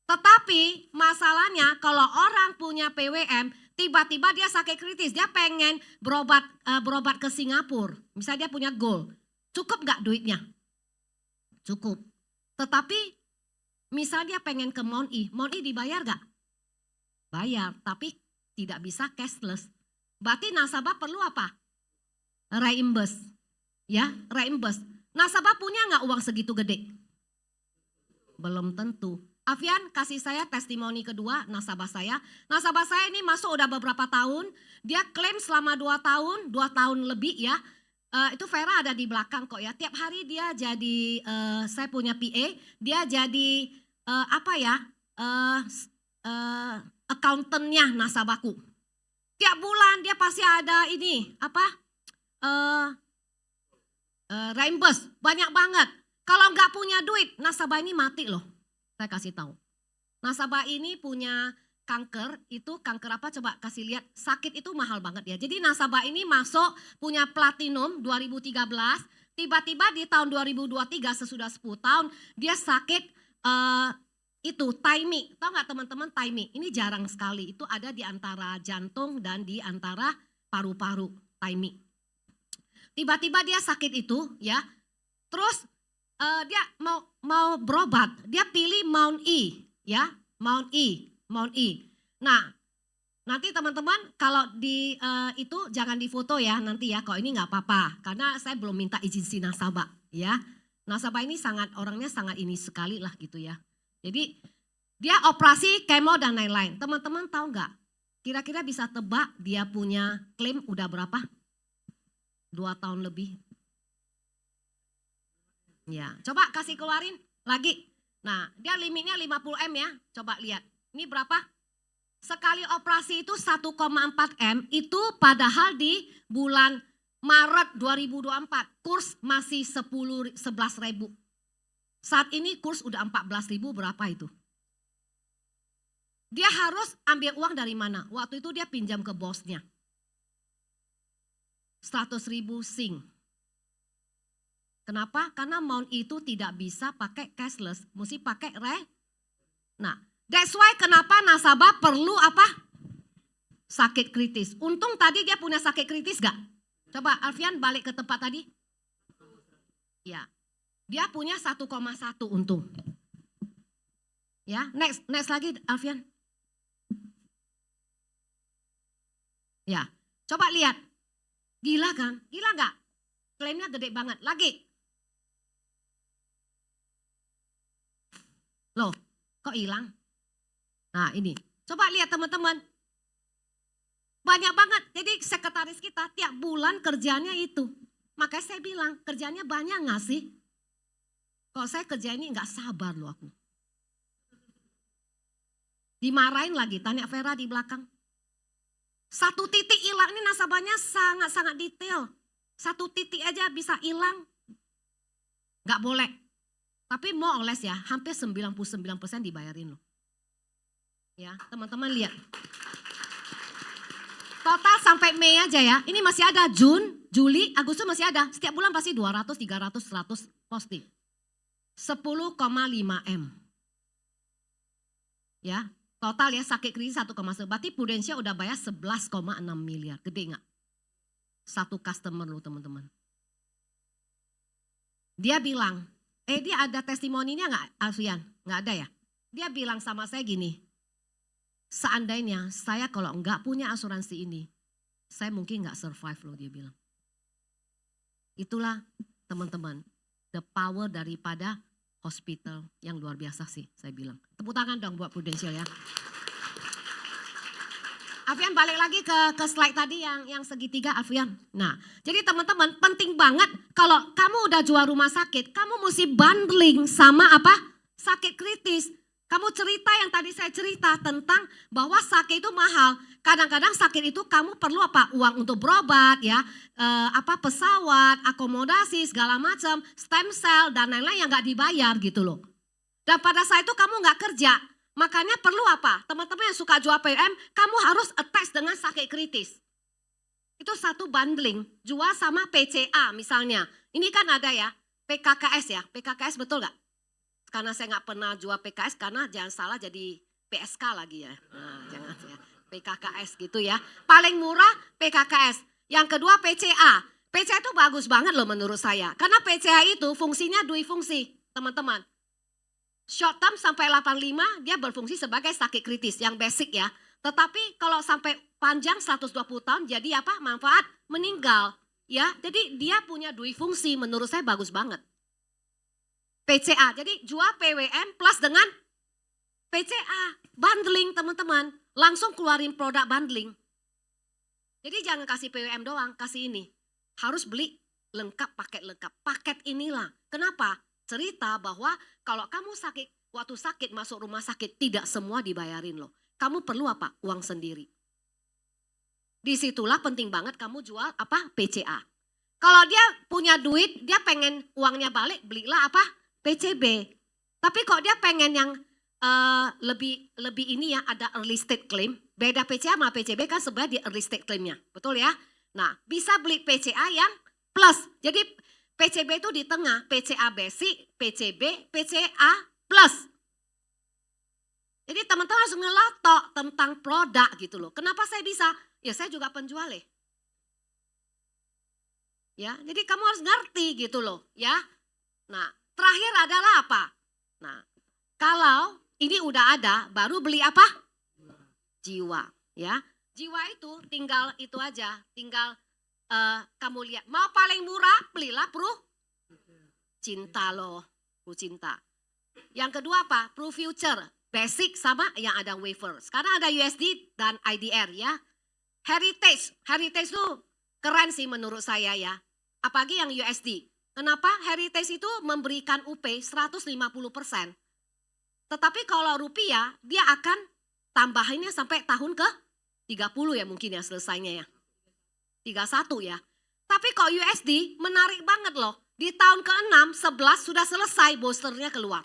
Tetapi masalahnya kalau orang punya PWM, tiba-tiba dia sakit kritis, dia pengen berobat ke Singapura. Misalnya dia punya goal, cukup gak duitnya? Cukup. Tetapi misalnya dia pengen ke Mount E dibayar gak? Bayar, tapi tidak bisa cashless. Berarti nasabah perlu apa? Reimburse. Ya, reimburse. Nasabah punya gak uang segitu gede? Belum tentu. Afian kasih saya testimoni kedua nasabah saya. Nasabah saya ini masuk udah beberapa tahun. Dia klaim selama 2 tahun, 2 tahun lebih ya. Itu Vera ada di belakang kok ya. Tiap hari dia jadi, saya punya PA. Dia jadi accountant-nya nasabahku. Tiap bulan dia pasti ada ini, reimburse, banyak banget. Kalau nggak punya duit, nasabah ini mati loh. Saya kasih tahu. Nasabah ini punya kanker, itu kanker apa coba kasih lihat. Sakit itu mahal banget ya. Jadi nasabah ini masuk punya platinum 2013, tiba-tiba di tahun 2023 sesudah 10 tahun dia sakit TIMI. Tahu nggak teman-teman TIMI? Ini jarang sekali. Itu ada di antara jantung dan di antara paru-paru TIMI. Tiba-tiba dia sakit itu ya. Terus dia mau berobat, dia pilih Mount E ya, Mount E. Mount E. Nah, nanti teman-teman kalau di itu jangan difoto ya nanti ya. Kalau ini nggak apa-apa karena saya belum minta izin si nasabah ya. Nasabah ini orangnya sangat ini sekali lah gitu ya. Jadi dia operasi kemo dan lain-lain. Teman-teman tahu nggak? Kira-kira bisa tebak dia punya klaim udah berapa? 2 tahun lebih. Ya, coba kasih keluarin lagi. Nah, dia limitnya 50 M ya. Coba lihat. Ini berapa? Sekali operasi itu 1,4 M itu padahal di bulan Maret 2024 kurs masih 11.000. Saat ini kurs udah 14.000 berapa itu? Dia harus ambil uang dari mana? Waktu itu dia pinjam ke bosnya. 100.000 Sing. Kenapa? Karena Mount itu tidak bisa pakai cashless, mesti pakai Nah, that's why kenapa nasabah perlu apa? Sakit kritis. Untung tadi dia punya sakit kritis gak? Coba Alfian balik ke tempat tadi. Ya, dia punya 1,1 untung. Ya, next lagi Alfian. Ya, coba lihat. Gila kan? Gila gak? Klaimnya gede banget. Lagi. Loh, kok hilang? Nah ini, coba lihat teman-teman. Banyak banget, jadi sekretaris kita tiap bulan kerjanya itu. Makanya saya bilang, kerjanya banyak gak sih? Kalau saya kerja ini gak sabar loh aku. Dimarahin lagi, tanya Vera di belakang. 1 titik hilang, ini nasabahnya sangat-sangat detail. 1 titik aja bisa hilang. Gak boleh. Tapi more or less ya, hampir 99% dibayarin loh. Ya, teman-teman lihat. Total sampai Mei aja ya. Ini masih ada Juni, Juli, Agustus masih ada. Setiap bulan pasti 200, 300, 100 posting. 10,5 M. Ya, total ya sakit kritis 1,1. Berarti Prudensia udah bayar 11,6 miliar. Gede nggak? 1 customer loh teman-teman. Dia bilang, dia ada testimoninya nggak Alfian? Nggak ada ya? Dia bilang sama saya gini, seandainya saya kalau nggak punya asuransi ini, saya mungkin nggak survive loh dia bilang. Itulah teman-teman, the power daripada hospital yang luar biasa sih saya bilang. Tepuk tangan dong buat Prudential ya. Alfian balik lagi ke slide tadi yang segitiga Alfian. Nah, jadi teman-teman penting banget kalau kamu udah jual rumah sakit, kamu mesti bundling sama apa? Sakit kritis. Kamu cerita yang tadi saya cerita tentang bahwa sakit itu mahal. Kadang-kadang sakit itu kamu perlu apa? Uang untuk berobat ya, pesawat, akomodasi segala macam, stem cell dan lain-lain yang nggak dibayar gitu loh. Dan pada saat itu kamu nggak kerja. Makanya perlu apa? Teman-teman yang suka jual PM, kamu harus attach dengan sakit kritis. Itu satu bundling, jual sama PCA misalnya. Ini kan ada ya, PKKS ya. PKKS betul gak? Karena saya gak pernah jual PKS karena jangan salah jadi PSK lagi ya. Nah, jangan ya, PKKS gitu ya. Paling murah PKKS. Yang kedua PCA. PCA itu bagus banget loh menurut saya. Karena PCA itu fungsinya dua fungsi teman-teman. Short term sampai 85 dia berfungsi sebagai sakit kritis yang basic ya. Tetapi kalau sampai panjang 120 tahun jadi apa? Manfaat meninggal ya. Jadi dia punya dua fungsi menurut saya bagus banget. PCA jadi jual PWM plus dengan PCA. Bundling teman-teman. Langsung keluarin produk bundling. Jadi jangan kasih PWM doang, kasih ini. Harus beli lengkap, paket lengkap. Paket inilah. Kenapa? Cerita bahwa kalau kamu sakit, waktu sakit masuk rumah sakit tidak semua dibayarin loh. Kamu perlu apa? Uang sendiri. Disitulah penting banget kamu jual apa? PCA. Kalau dia punya duit, dia pengen uangnya balik, belilah apa? PCB. Tapi kok dia pengen yang lebih ini ya, ada early state claim. Beda PCA sama PCB kan sebenarnya di early state claimnya. Betul ya? Nah bisa beli PCA yang plus. Jadi PCB itu di tengah, PCA basic, PCB, PCA plus. Jadi teman-teman harus ngelotok tentang produk gitu loh. Kenapa saya bisa? Ya saya juga penjual ya. Ya, jadi kamu harus ngerti gitu loh ya. Nah terakhir adalah apa? Nah kalau ini udah ada baru beli apa? jiwa, ya. Jiwa itu tinggal itu aja, tinggal kamu lihat. Mau paling murah, belilah cinta loh, cinta. Yang kedua apa? Future, basic sama yang ada wafer. Sekarang ada USD dan IDR ya. Heritage itu keren sih menurut saya ya. Apalagi yang USD. Kenapa? Heritage itu memberikan UP 150%. Tetapi kalau rupiah, dia akan tambahinnya sampai tahun ke 30 ya mungkin ya selesainya ya. 31 ya. Tapi kok USD menarik banget loh. Di tahun ke-6, 11 sudah selesai boosternya keluar.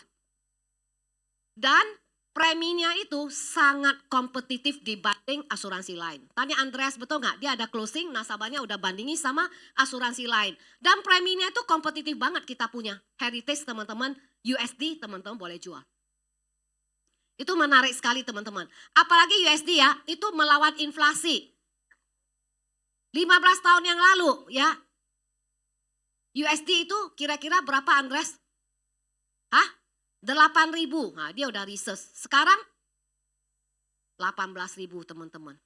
Dan preminya itu sangat kompetitif dibanding asuransi lain. Tanya Andreas betul nggak? Dia ada closing, nasabahnya udah bandingi sama asuransi lain. Dan preminya itu kompetitif banget kita punya. Heritage teman-teman, USD teman-teman boleh jual. Itu menarik sekali teman-teman. Apalagi USD ya, itu melawan inflasi. 15 tahun yang lalu ya. USD itu kira-kira berapa Andres? 8.000. Nah, dia udah research. Sekarang 18.000 teman-teman.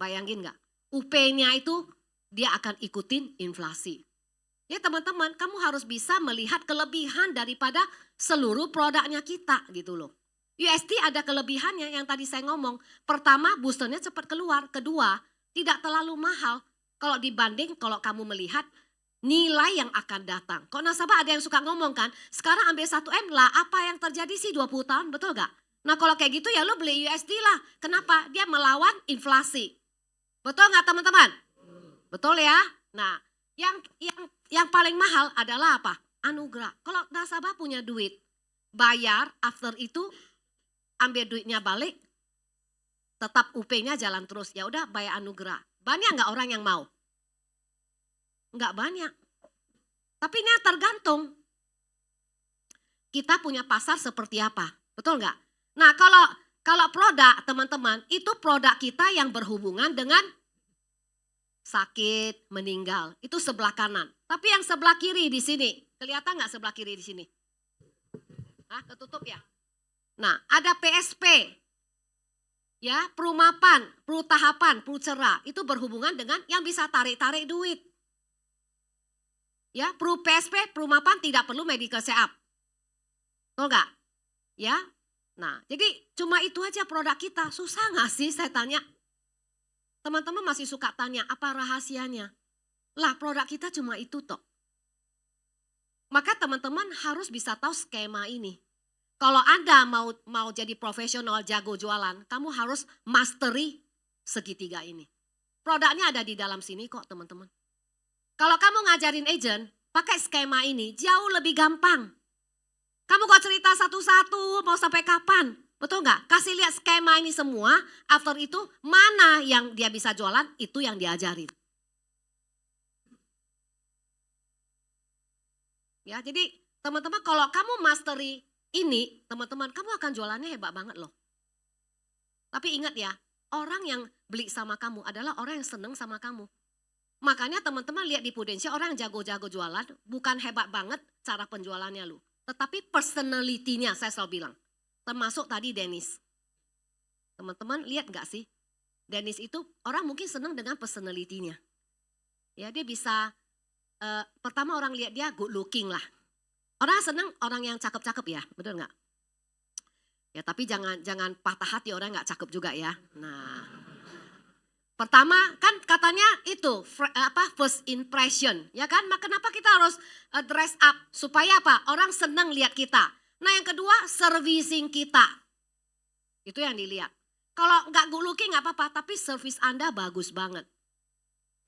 Bayangin nggak? UP-nya itu dia akan ikutin inflasi. Ya teman-teman, kamu harus bisa melihat kelebihan daripada seluruh produknya kita gitu loh. USD ada kelebihannya yang tadi saya ngomong. Pertama, boosternya cepat keluar. Kedua, tidak terlalu mahal. Kalau dibanding kalau kamu melihat nilai yang akan datang. Kok nasabah ada yang suka ngomong kan, sekarang ambil 1M lah, apa yang terjadi sih 20 tahun, betul gak? Nah kalau kayak gitu ya lo beli USD lah. Kenapa? Dia melawan inflasi. Betul gak teman-teman? Betul ya? Nah yang paling mahal adalah apa? Anugerah. Kalau nasabah punya duit, bayar, after itu ambil duitnya balik, tetap UP-nya jalan terus. Ya udah bayar anugerah. Banyak nggak orang yang mau? Nggak banyak. Tapi ini tergantung. Kita punya pasar seperti apa. Betul nggak? Nah kalau produk teman-teman, itu produk kita yang berhubungan dengan sakit, meninggal. Itu sebelah kanan. Tapi yang sebelah kiri di sini, kelihatan nggak sebelah kiri di sini? Ketutup ya? Nah ada PSP. Ya, perumapan, perutahapan, percerah itu berhubungan dengan yang bisa tarik-tarik duit. Ya, PSP, perumapan tidak perlu medical check-up. Tahu nggak? Ya, nah jadi cuma itu aja produk kita. Susah nggak sih saya tanya? Teman-teman masih suka tanya apa rahasianya? Lah produk kita cuma itu toh. Maka teman-teman harus bisa tahu skema ini. Kalau Anda mau jadi profesional jago jualan, kamu harus mastery segitiga ini. Produknya ada di dalam sini kok teman-teman. Kalau kamu ngajarin agent, pakai skema ini jauh lebih gampang. Kamu kok cerita satu-satu mau sampai kapan? Betul nggak? Kasih lihat skema ini semua, after itu mana yang dia bisa jualan, itu yang diajarin. Ya, jadi teman-teman kalau kamu mastery ini, teman-teman, kamu akan jualannya hebat banget loh. Tapi ingat ya, orang yang beli sama kamu adalah orang yang seneng sama kamu. Makanya teman-teman lihat di Prudensia, orang yang jago-jago jualan, bukan hebat banget cara penjualannya lu. Tetapi personality-nya saya selalu bilang. Termasuk tadi Dennis. Teman-teman lihat gak sih? Dennis itu orang mungkin seneng dengan personality-nya. Ya dia bisa, pertama orang lihat dia good looking lah. Orang senang orang yang cakep-cakep ya, betul nggak? Ya tapi jangan patah hati orang nggak cakep juga ya. Nah, pertama kan katanya itu first impression, ya kan? Maka kenapa kita harus dress up supaya apa? Orang senang lihat kita. Nah yang kedua servicing kita, itu yang dilihat. Kalau nggak good looking nggak apa-apa, tapi service Anda bagus banget.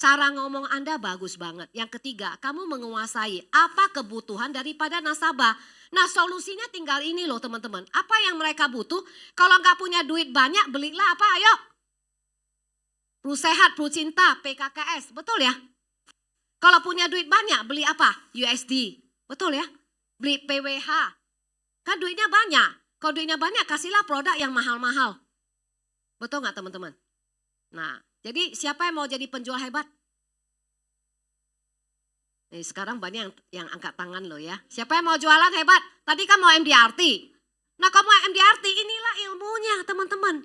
Cara ngomong Anda bagus banget. Yang ketiga, kamu menguasai apa kebutuhan daripada nasabah. Nah solusinya tinggal ini loh teman-teman. Apa yang mereka butuh? Kalau nggak punya duit banyak, belilah apa? Ayo. Pru Sehat, Pru Cinta, PKKS. Betul ya? Kalau punya duit banyak, beli apa? USD. Betul ya? Beli PWH. Kan duitnya banyak. Kalau duitnya banyak, kasihlah produk yang mahal-mahal. Betul nggak teman-teman? Nah. Jadi siapa yang mau jadi penjual hebat? Sekarang banyak yang angkat tangan loh ya. Siapa yang mau jualan hebat? Tadi kan mau MDRT. Nah kamu mau MDRT, inilah ilmunya teman-teman.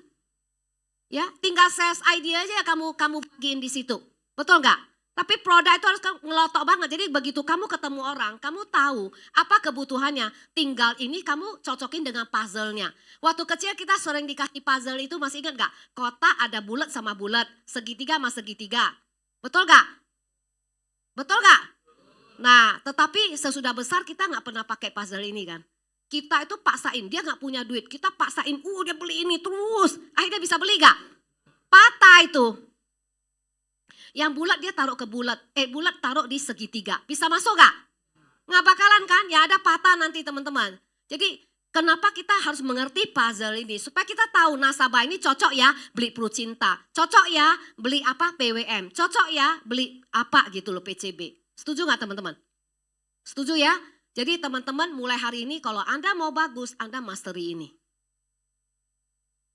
Ya, tinggal sales idea aja kamu bagiin di situ. Betul nggak? Tapi produk itu harus ngelotok banget. Jadi begitu kamu ketemu orang, kamu tahu apa kebutuhannya. Tinggal ini kamu cocokin dengan puzzle-nya. Waktu kecil kita sering dikasih puzzle itu, masih ingat nggak? Kotak ada bulat sama bulat, segitiga sama segitiga. Betul nggak? Betul nggak? Nah, tetapi sesudah besar kita nggak pernah pakai puzzle ini kan. Kita itu paksain, dia nggak punya duit. Kita paksain, dia beli ini terus. Akhirnya bisa beli nggak? Patah itu. Yang bulat dia taruh ke bulat, bulat taruh di segitiga. Bisa masuk gak? Nggak bakalan kan? Ya ada patah nanti teman-teman. Jadi kenapa kita harus mengerti puzzle ini? Supaya kita tahu nasabah ini cocok ya beli Prucinta. Cocok ya beli apa PWM. Cocok ya beli apa gitu loh PCB. Setuju gak teman-teman? Setuju ya? Jadi teman-teman mulai hari ini kalau Anda mau bagus, Anda mastery ini.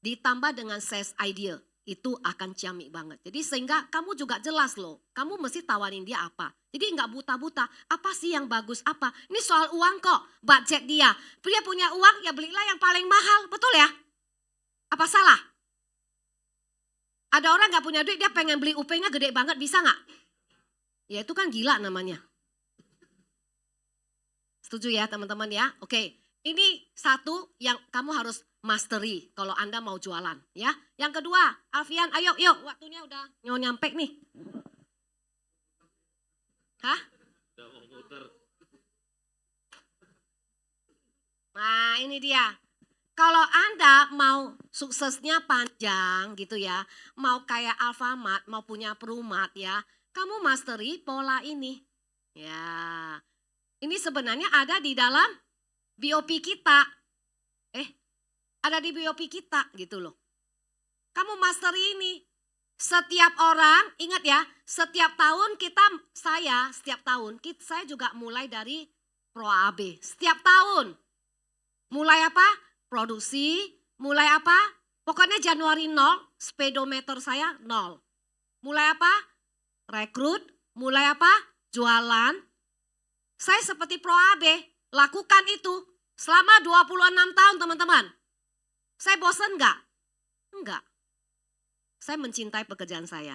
Ditambah dengan sales idea. Itu akan ciamik banget. Jadi sehingga kamu juga jelas loh, kamu mesti tawarin dia apa. Jadi nggak buta-buta, apa sih yang bagus apa. Ini soal uang kok, budget dia. Dia punya uang ya belilah yang paling mahal, betul ya? Apa salah? Ada orang nggak punya duit, dia pengen beli UP-nya gede banget, bisa nggak? Ya itu kan gila namanya. Setuju ya teman-teman ya? Oke, ini satu yang kamu harus mastery kalau Anda mau jualan ya. Yang kedua, Alfian, ayo yuk waktunya udah nyampe nih. Hah? Nah ini dia. Kalau Anda mau suksesnya panjang gitu ya, mau kayak Alfamart, mau punya Perumat ya, kamu mastery pola ini. Ya, ini sebenarnya ada di dalam BOP kita. Ada di BOP kita gitu loh. Kamu mastery ini. Setiap orang, ingat ya, setiap tahun saya juga mulai dari Pro AB. Setiap tahun. Mulai apa? Produksi, mulai apa? Pokoknya Januari 0, speedometer saya 0. Mulai apa? Rekrut, mulai apa? Jualan. Saya seperti Pro AB, lakukan itu selama 26 tahun teman-teman. Saya bosan enggak? Enggak. Saya mencintai pekerjaan saya.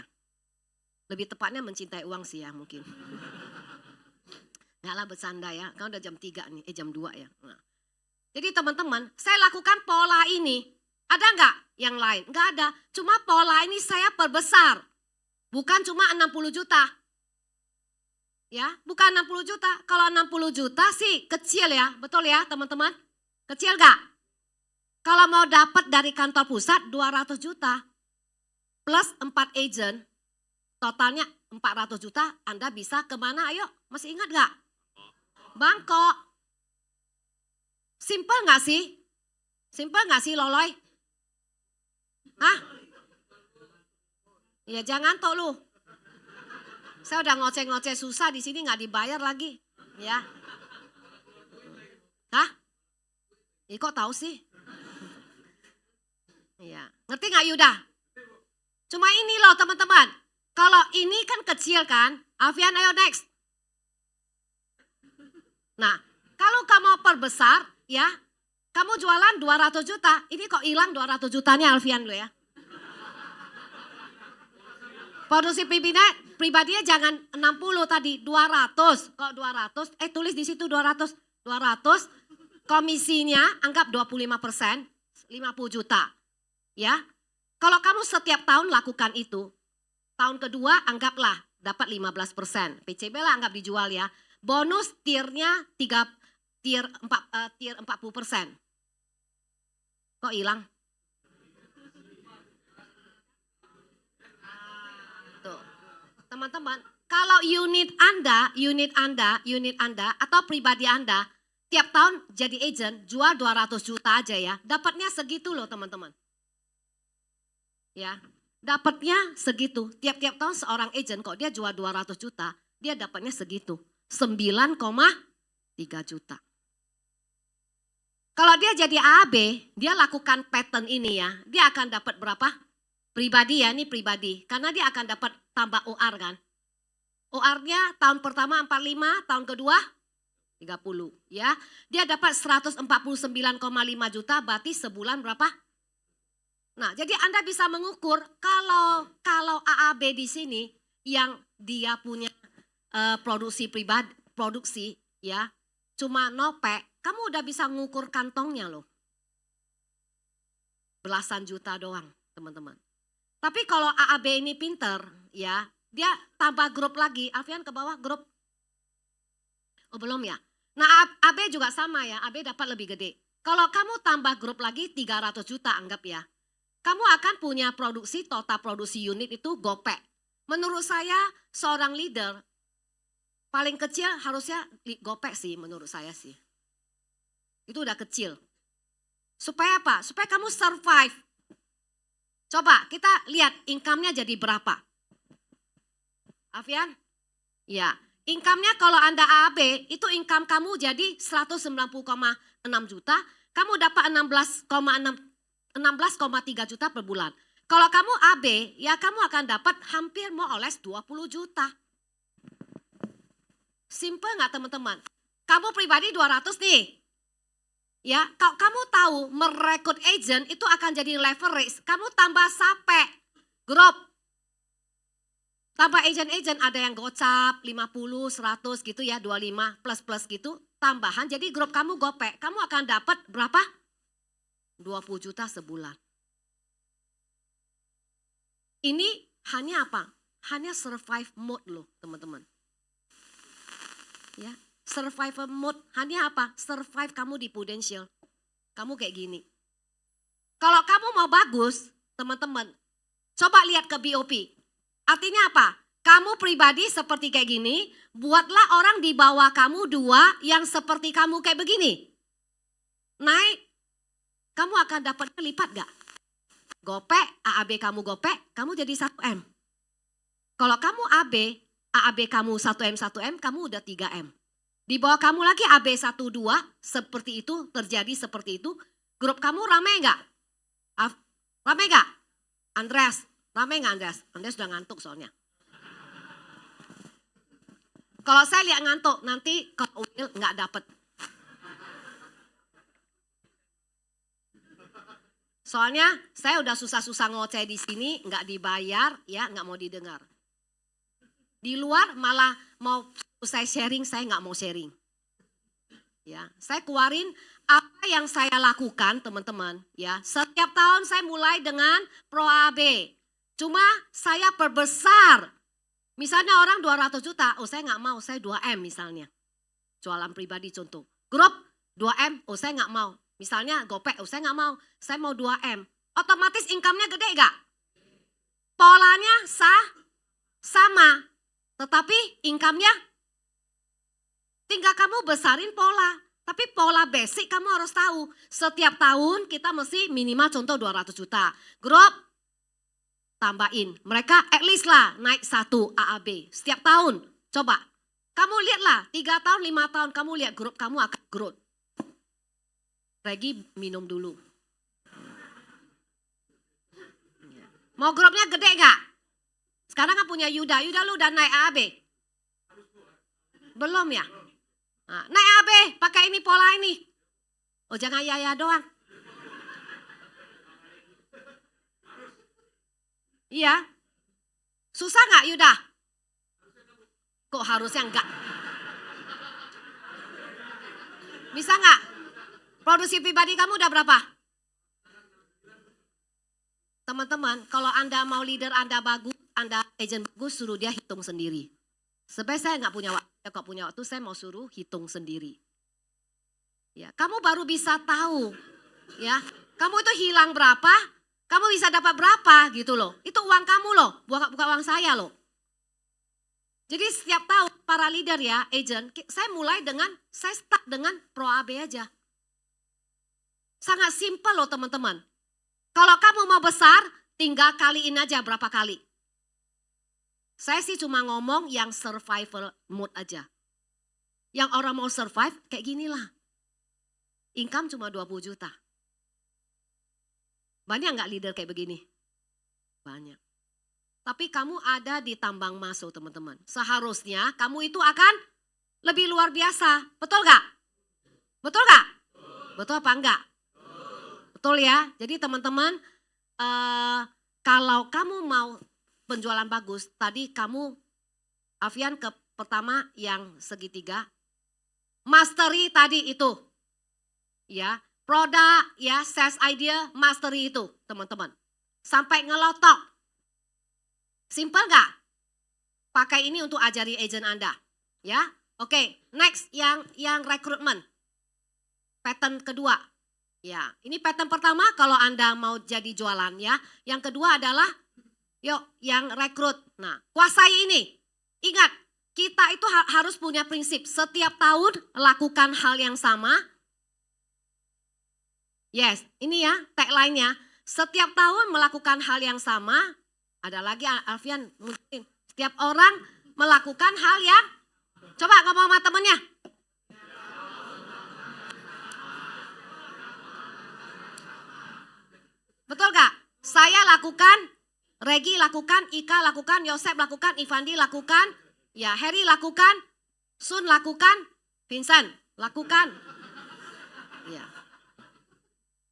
Lebih tepatnya mencintai uang sih ya mungkin. Enggak lah bercanda ya, kan udah jam 3 nih, jam 2 ya. Nah. Jadi teman-teman, saya lakukan pola ini. Ada enggak yang lain? Enggak ada. Cuma pola ini saya perbesar. Bukan cuma 60 juta. Ya, bukan 60 juta. Kalau 60 juta sih kecil ya, betul ya teman-teman? Kecil enggak? Kalau mau dapat dari kantor pusat 200 juta plus 4 agent, totalnya 400 juta, Anda bisa kemana? Ayo, masih ingat gak? Bangkok. Simple gak sih? Simple gak sih Loloy? Hah? Ya jangan toh lu. Saya udah ngoceh-ngoceh susah di sini gak dibayar lagi. Ya. Hah? Ya kok tahu sih? Iya, ngerti gak Yuda? Cuma ini loh teman-teman. Kalau ini kan kecil kan, Alfian ayo next. Nah, kalau kamu perbesar ya, kamu jualan 200 juta. Ini kok hilang 200 jutanya Alfian lo ya. Produksi pribadinya jangan 60 tadi, 200. Kok 200? Tulis di situ 200. 200 komisinya anggap 25%, 50 juta. Ya, kalau kamu setiap tahun lakukan itu, tahun kedua anggaplah dapat 15%. PCB lah anggap dijual ya. Bonus tiernya 40%. Kok hilang? Tuh. Teman-teman, kalau unit Anda atau pribadi Anda tiap tahun jadi agent jual 200 juta aja ya. Dapatnya segitu loh teman-teman. Ya, dapatnya segitu. Tiap-tiap tahun seorang agent kok dia jual 200 juta, dia dapatnya segitu. 9,3 juta. Kalau dia jadi AB, dia lakukan pattern ini ya, dia akan dapat berapa? Pribadi ya, ini pribadi. Karena dia akan dapat tambah OR kan. OR-nya tahun pertama 45, tahun kedua 30 ya. Dia dapat 149,5 juta, berarti sebulan berapa? Nah, jadi Anda bisa mengukur kalau AAB di sini yang dia punya produksi pribadi, produksi ya, cuma nopek, kamu udah bisa mengukur kantongnya loh. Belasan juta doang, teman-teman. Tapi kalau AAB ini pinter, ya, dia tambah grup lagi. Alfian ke bawah grup. Oh belum ya. Nah AB juga sama ya, AB dapat lebih gede. Kalau kamu tambah grup lagi 300 juta anggap ya. Kamu akan punya produksi, total produksi unit itu gopek. Menurut saya seorang leader paling kecil harusnya gopek sih menurut saya sih. Itu udah kecil. Supaya apa? Supaya kamu survive. Coba kita lihat income-nya jadi berapa. Alfian? Ya, income-nya kalau Anda AAB itu income kamu jadi 190,6 juta, kamu dapat 16,3 juta per bulan. Kalau kamu AB, ya kamu akan dapat hampir more or less 20 juta. Simple nggak teman-teman? Kamu pribadi 200 nih. Ya, kalau kamu tahu merekrut agent itu akan jadi leverage, kamu tambah sape, grup. Tambah agent-agent ada yang gocap 50, 100 gitu ya, 25 plus gitu, tambahan jadi grup kamu gopek, kamu akan dapat berapa? 20 juta sebulan. Ini hanya apa? Hanya survive mode loh teman-teman. Ya, survival mode hanya apa? Survive kamu di Prudential. Kamu kayak gini. Kalau kamu mau bagus, teman-teman, coba lihat ke BOP. Artinya apa? Kamu pribadi seperti kayak gini, buatlah orang di bawah kamu dua yang seperti kamu kayak begini. Naik, kamu akan dapat lipat gak? Gopek, AAB kamu gopek, kamu jadi 1M. Kalau kamu AB, AAB kamu 1M, kamu udah 3M. Di bawah kamu lagi AB 1, 2, seperti itu, terjadi seperti itu. Grup kamu rame gak? Rame gak? Andreas, rame gak Andreas? Andreas sudah ngantuk soalnya. Kalau saya lihat ngantuk, nanti kalau Will nggak dapet. Soalnya saya udah susah-susah ngoceh di sini, nggak dibayar, ya nggak mau didengar. Di luar malah mau saya sharing, saya nggak mau sharing. Ya, saya keluarin apa yang saya lakukan, teman-teman. Ya, setiap tahun saya mulai dengan Pro AB. Cuma saya perbesar. Misalnya orang 200 juta, oh saya nggak mau, saya 2M misalnya. Jualan pribadi contoh. Grup 2M, oh saya nggak mau. Misalnya gopek, oh saya nggak mau, saya mau 2M. Otomatis income-nya gede gak? Polanya sama. Tetapi income-nya tinggal kamu besarin pola. Tapi pola basic kamu harus tahu. Setiap tahun kita mesti minimal contoh 200 juta. Grup tambahin. Mereka at least lah naik 1 AAB. Setiap tahun. Coba. Kamu lihatlah 3 tahun, 5 tahun kamu lihat grup kamu akan growth. Regi minum dulu. Mau grupnya gede gak? Sekarang kan punya Yuda. Yuda lu udah naik AAB? Belum ya? Nah, naik AB, pakai ini pola ini. Oh jangan ya doang. Iya. Susah gak Yuda? Kok harusnya enggak? Bisa gak? Produksi pribadi kamu udah berapa? Teman-teman, kalau Anda mau leader Anda bagus, Anda agent bagus, suruh dia hitung sendiri. Sebenarnya saya nggak punya waktu, kalau punya waktu saya mau suruh hitung sendiri. Ya, kamu baru bisa tahu, ya, kamu itu hilang berapa, kamu bisa dapat berapa gitu loh. Itu uang kamu loh, bukan uang saya loh. Jadi setiap tahun para leader ya, agent, saya start dengan Pro AB aja. Sangat simpel loh teman-teman. Kalau kamu mau besar, tinggal kaliin aja berapa kali. Saya sih cuma ngomong yang survival mode aja. Yang orang mau survive kayak ginilah. Income cuma 20 juta. Banyak nggak leader kayak begini? Banyak. Tapi kamu ada di tambang masuk teman-teman. Seharusnya kamu itu akan lebih luar biasa. Betul nggak? Betul nggak? Betul apa enggak? Betul ya. Jadi teman-teman kalau kamu mau penjualan bagus, tadi kamu Alfian ke pertama yang segitiga, mastery tadi itu, ya produk, ya sales idea, mastery itu teman-teman, sampai ngelotok, simple nggak? Pakai ini untuk ajari agent Anda, ya. Oke, next yang rekrutmen, pattern kedua, ya ini pattern pertama kalau Anda mau jadi jualan ya, yang kedua adalah yuk yang rekrut. Nah kuasai ini, ingat kita itu harus punya prinsip, setiap tahun lakukan hal yang sama. Yes, ini ya tagline-nya, setiap tahun melakukan hal yang sama. Ada lagi Alfian, mungkin setiap orang melakukan hal yang, coba ngomong sama temennya. Betul gak? Saya lakukan, Regi lakukan, Ika lakukan, Yosep lakukan, Ivandi lakukan, ya Harry lakukan, Sun lakukan, Vincent lakukan. Ya.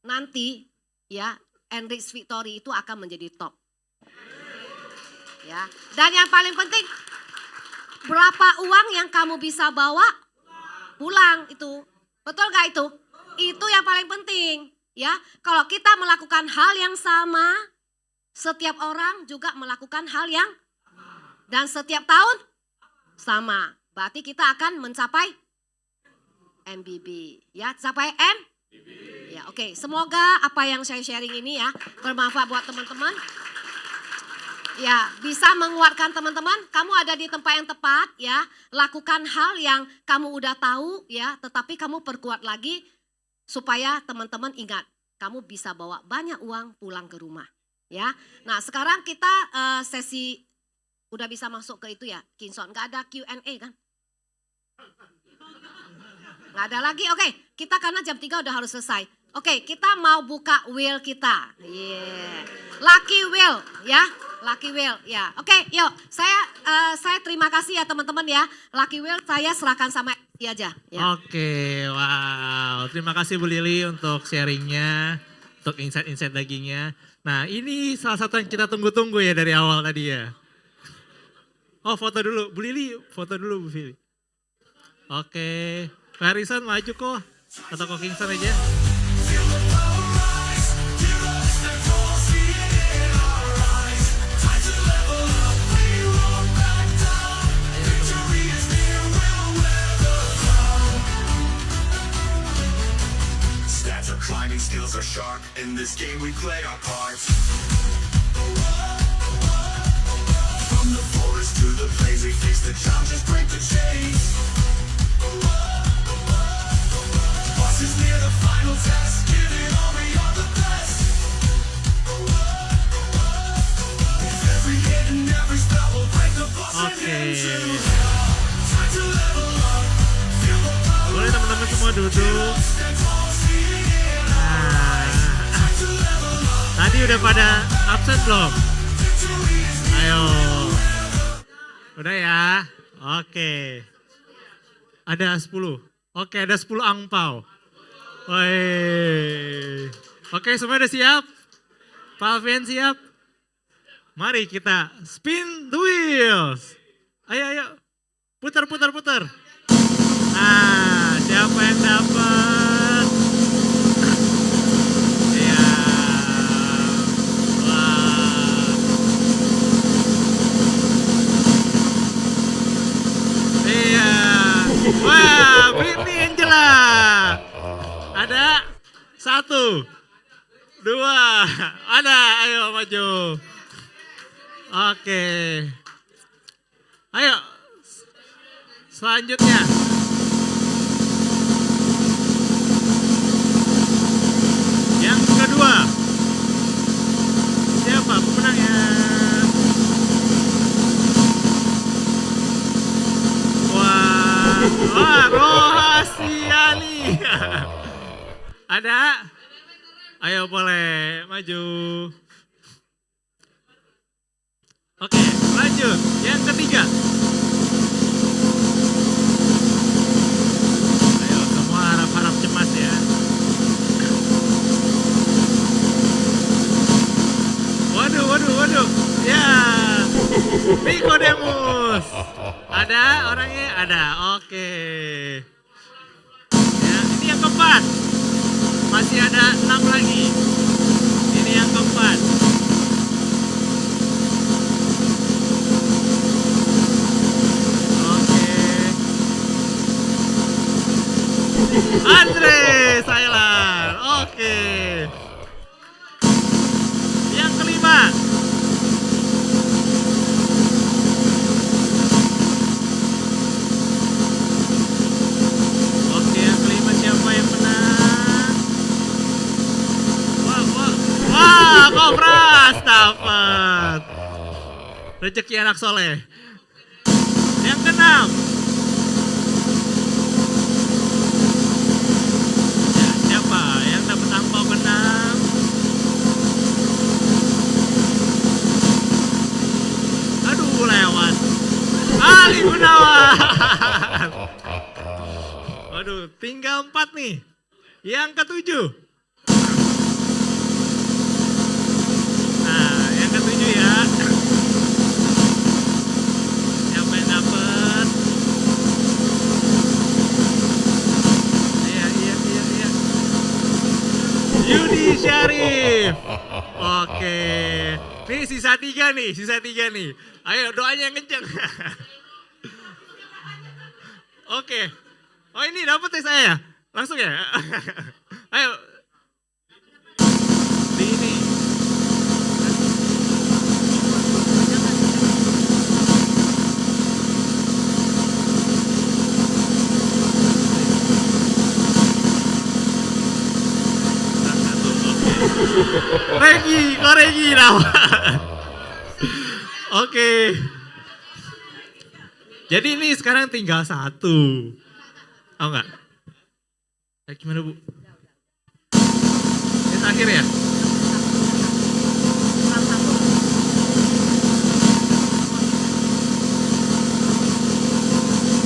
Nanti ya Enrich Victory itu akan menjadi top. Ya. Dan yang paling penting, berapa uang yang kamu bisa bawa pulang itu. Betul gak itu? Itu yang paling penting. Ya, kalau kita melakukan hal yang sama, setiap orang juga melakukan hal yang, dan setiap tahun sama. Berarti kita akan mencapai MBB. Ya, capai MBB. Ya, oke. Semoga apa yang saya sharing ini ya bermanfaat buat teman-teman. Ya, bisa menguatkan teman-teman. Kamu ada di tempat yang tepat ya. Lakukan hal yang kamu udah tahu ya, tetapi kamu perkuat lagi supaya teman-teman ingat, kamu bisa bawa banyak uang pulang ke rumah ya. Nah, sekarang kita sesi udah bisa masuk ke itu ya, Kinson. Gak ada Q&A kan? Gak ada lagi. Oke, kita karena jam 3 udah harus selesai. Oke, kita mau buka wheel kita. Yeah. Lucky wheel ya. Lucky wheel ya. Oke, yuk. Saya terima kasih ya teman-teman ya. Lucky wheel saya serahkan sama dia aja. Ya. Oke, wow. Terima kasih Bu Lili untuk sharingnya, untuk insight-insight dagingnya. Nah, ini salah satu yang kita tunggu-tunggu ya dari awal tadi ya. Oh, foto dulu. Bu Lili, foto dulu Bu Lili. Oke. Pak Harrison maju kok. Atau kok Kingston aja. Climbing skills are sharp. In this game we play our parts. From the forest to the plains we face the challenges, break the chains. Bosses near the final test. Give it all, we are the best. With every hit and every spell we'll break the boss into hell. Time to level up. Feel the power. Boleh teman-teman semua duduk. Tadi udah pada absen belum? Ayo. Udah ya? Oke. Ada 10. Oke, ada 10 angpau. Woi. Oke, semua udah siap? Pak Alfian siap? Mari kita spin the wheels. Ayo. Putar. Nah, siapa yang dapat? Wah, Britney Angela. Ada 1, 2, ada, ayo maju. Oke. Ayo, selanjutnya. Yang kedua. Siapa pemenangnya? Wah, Rohasiani. Ada? Ayo boleh maju. Oke, lanjut. Yang ketiga. Ayo semua harap-harap cemas ya. ada. Oke. Ya, ini yang keempat. Masih ada 6 lagi. Ini yang keempat. Oke. Andre Sailan. Oke. Yang kelima. Oke, yang kelima siapa yang menang? Wah, Kopras dapat. Rezeki anak soleh. Yang keenam. Ya, siapa yang dapat angpau keenam? Aduh, lewat. Ali Gunawan. Waduh, tinggal 4 nih. Yang ketujuh. Nah, yang ketujuh ya. Siapa yang dapat? Iya. Yudi Syarif. Oke. Nih sisa 3 nih. Ayo doanya yang kenceng. Oke. Oh ini dapat ya saya ya? Langsung ya? Ayo. Di ini. Regi dapat. Oke. Jadi ini sekarang tinggal 1. Oh enggak? Gimana Bu? Ini terakhir ya?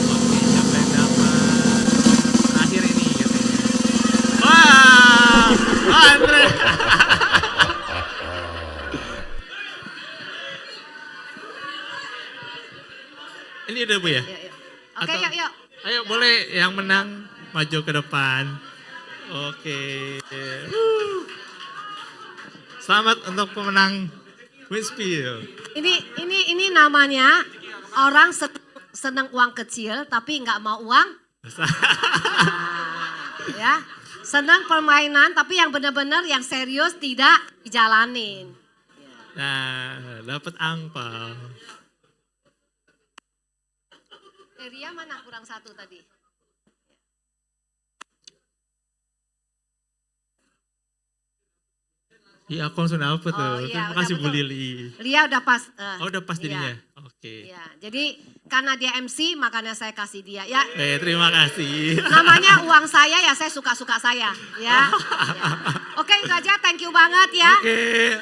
Oke, siapa yang dapat? Terakhir ini katanya. Wah, Andre. Ini udah Bu ya? Oke, yuk. Ayo boleh yang menang maju ke depan. Oke. Selamat untuk pemenang Winspiel. Ini namanya orang seneng uang kecil tapi nggak mau uang. Ya, senang permainan tapi yang benar-benar yang serius tidak dijalanin. Nah, dapat angpau. Ria mana kurang 1 tadi? Iya, aku langsung dapet tuh. iya, Terima kasih udah Bu betul. Lili. Lia udah pas. Udah pas iya. jadinya. Oke. Iya, jadi karena dia MC makanya saya kasih dia. Ya, Terima kasih. namanya uang saya ya saya suka-suka saya. Ya. Oke, itu aja. Thank you banget ya. Oke.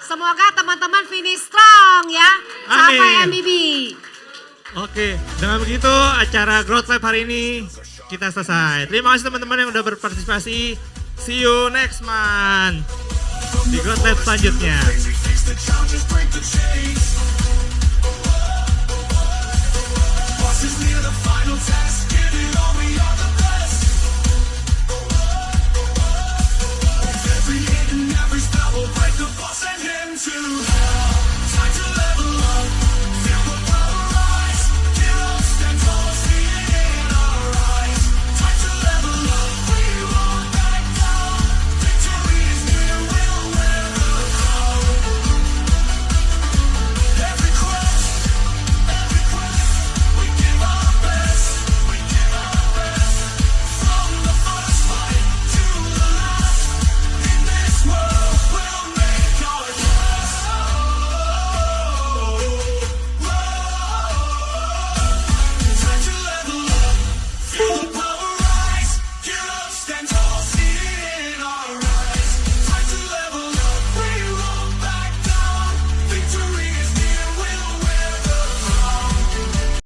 Semoga teman-teman finish strong ya. Sampai Amin. MBB. Oke, dengan begitu acara Growth Lab hari ini kita selesai. Terima kasih teman-teman yang udah berpartisipasi. See you next month di Growth Lab selanjutnya. Face the challenges, break the chains. Bosses, we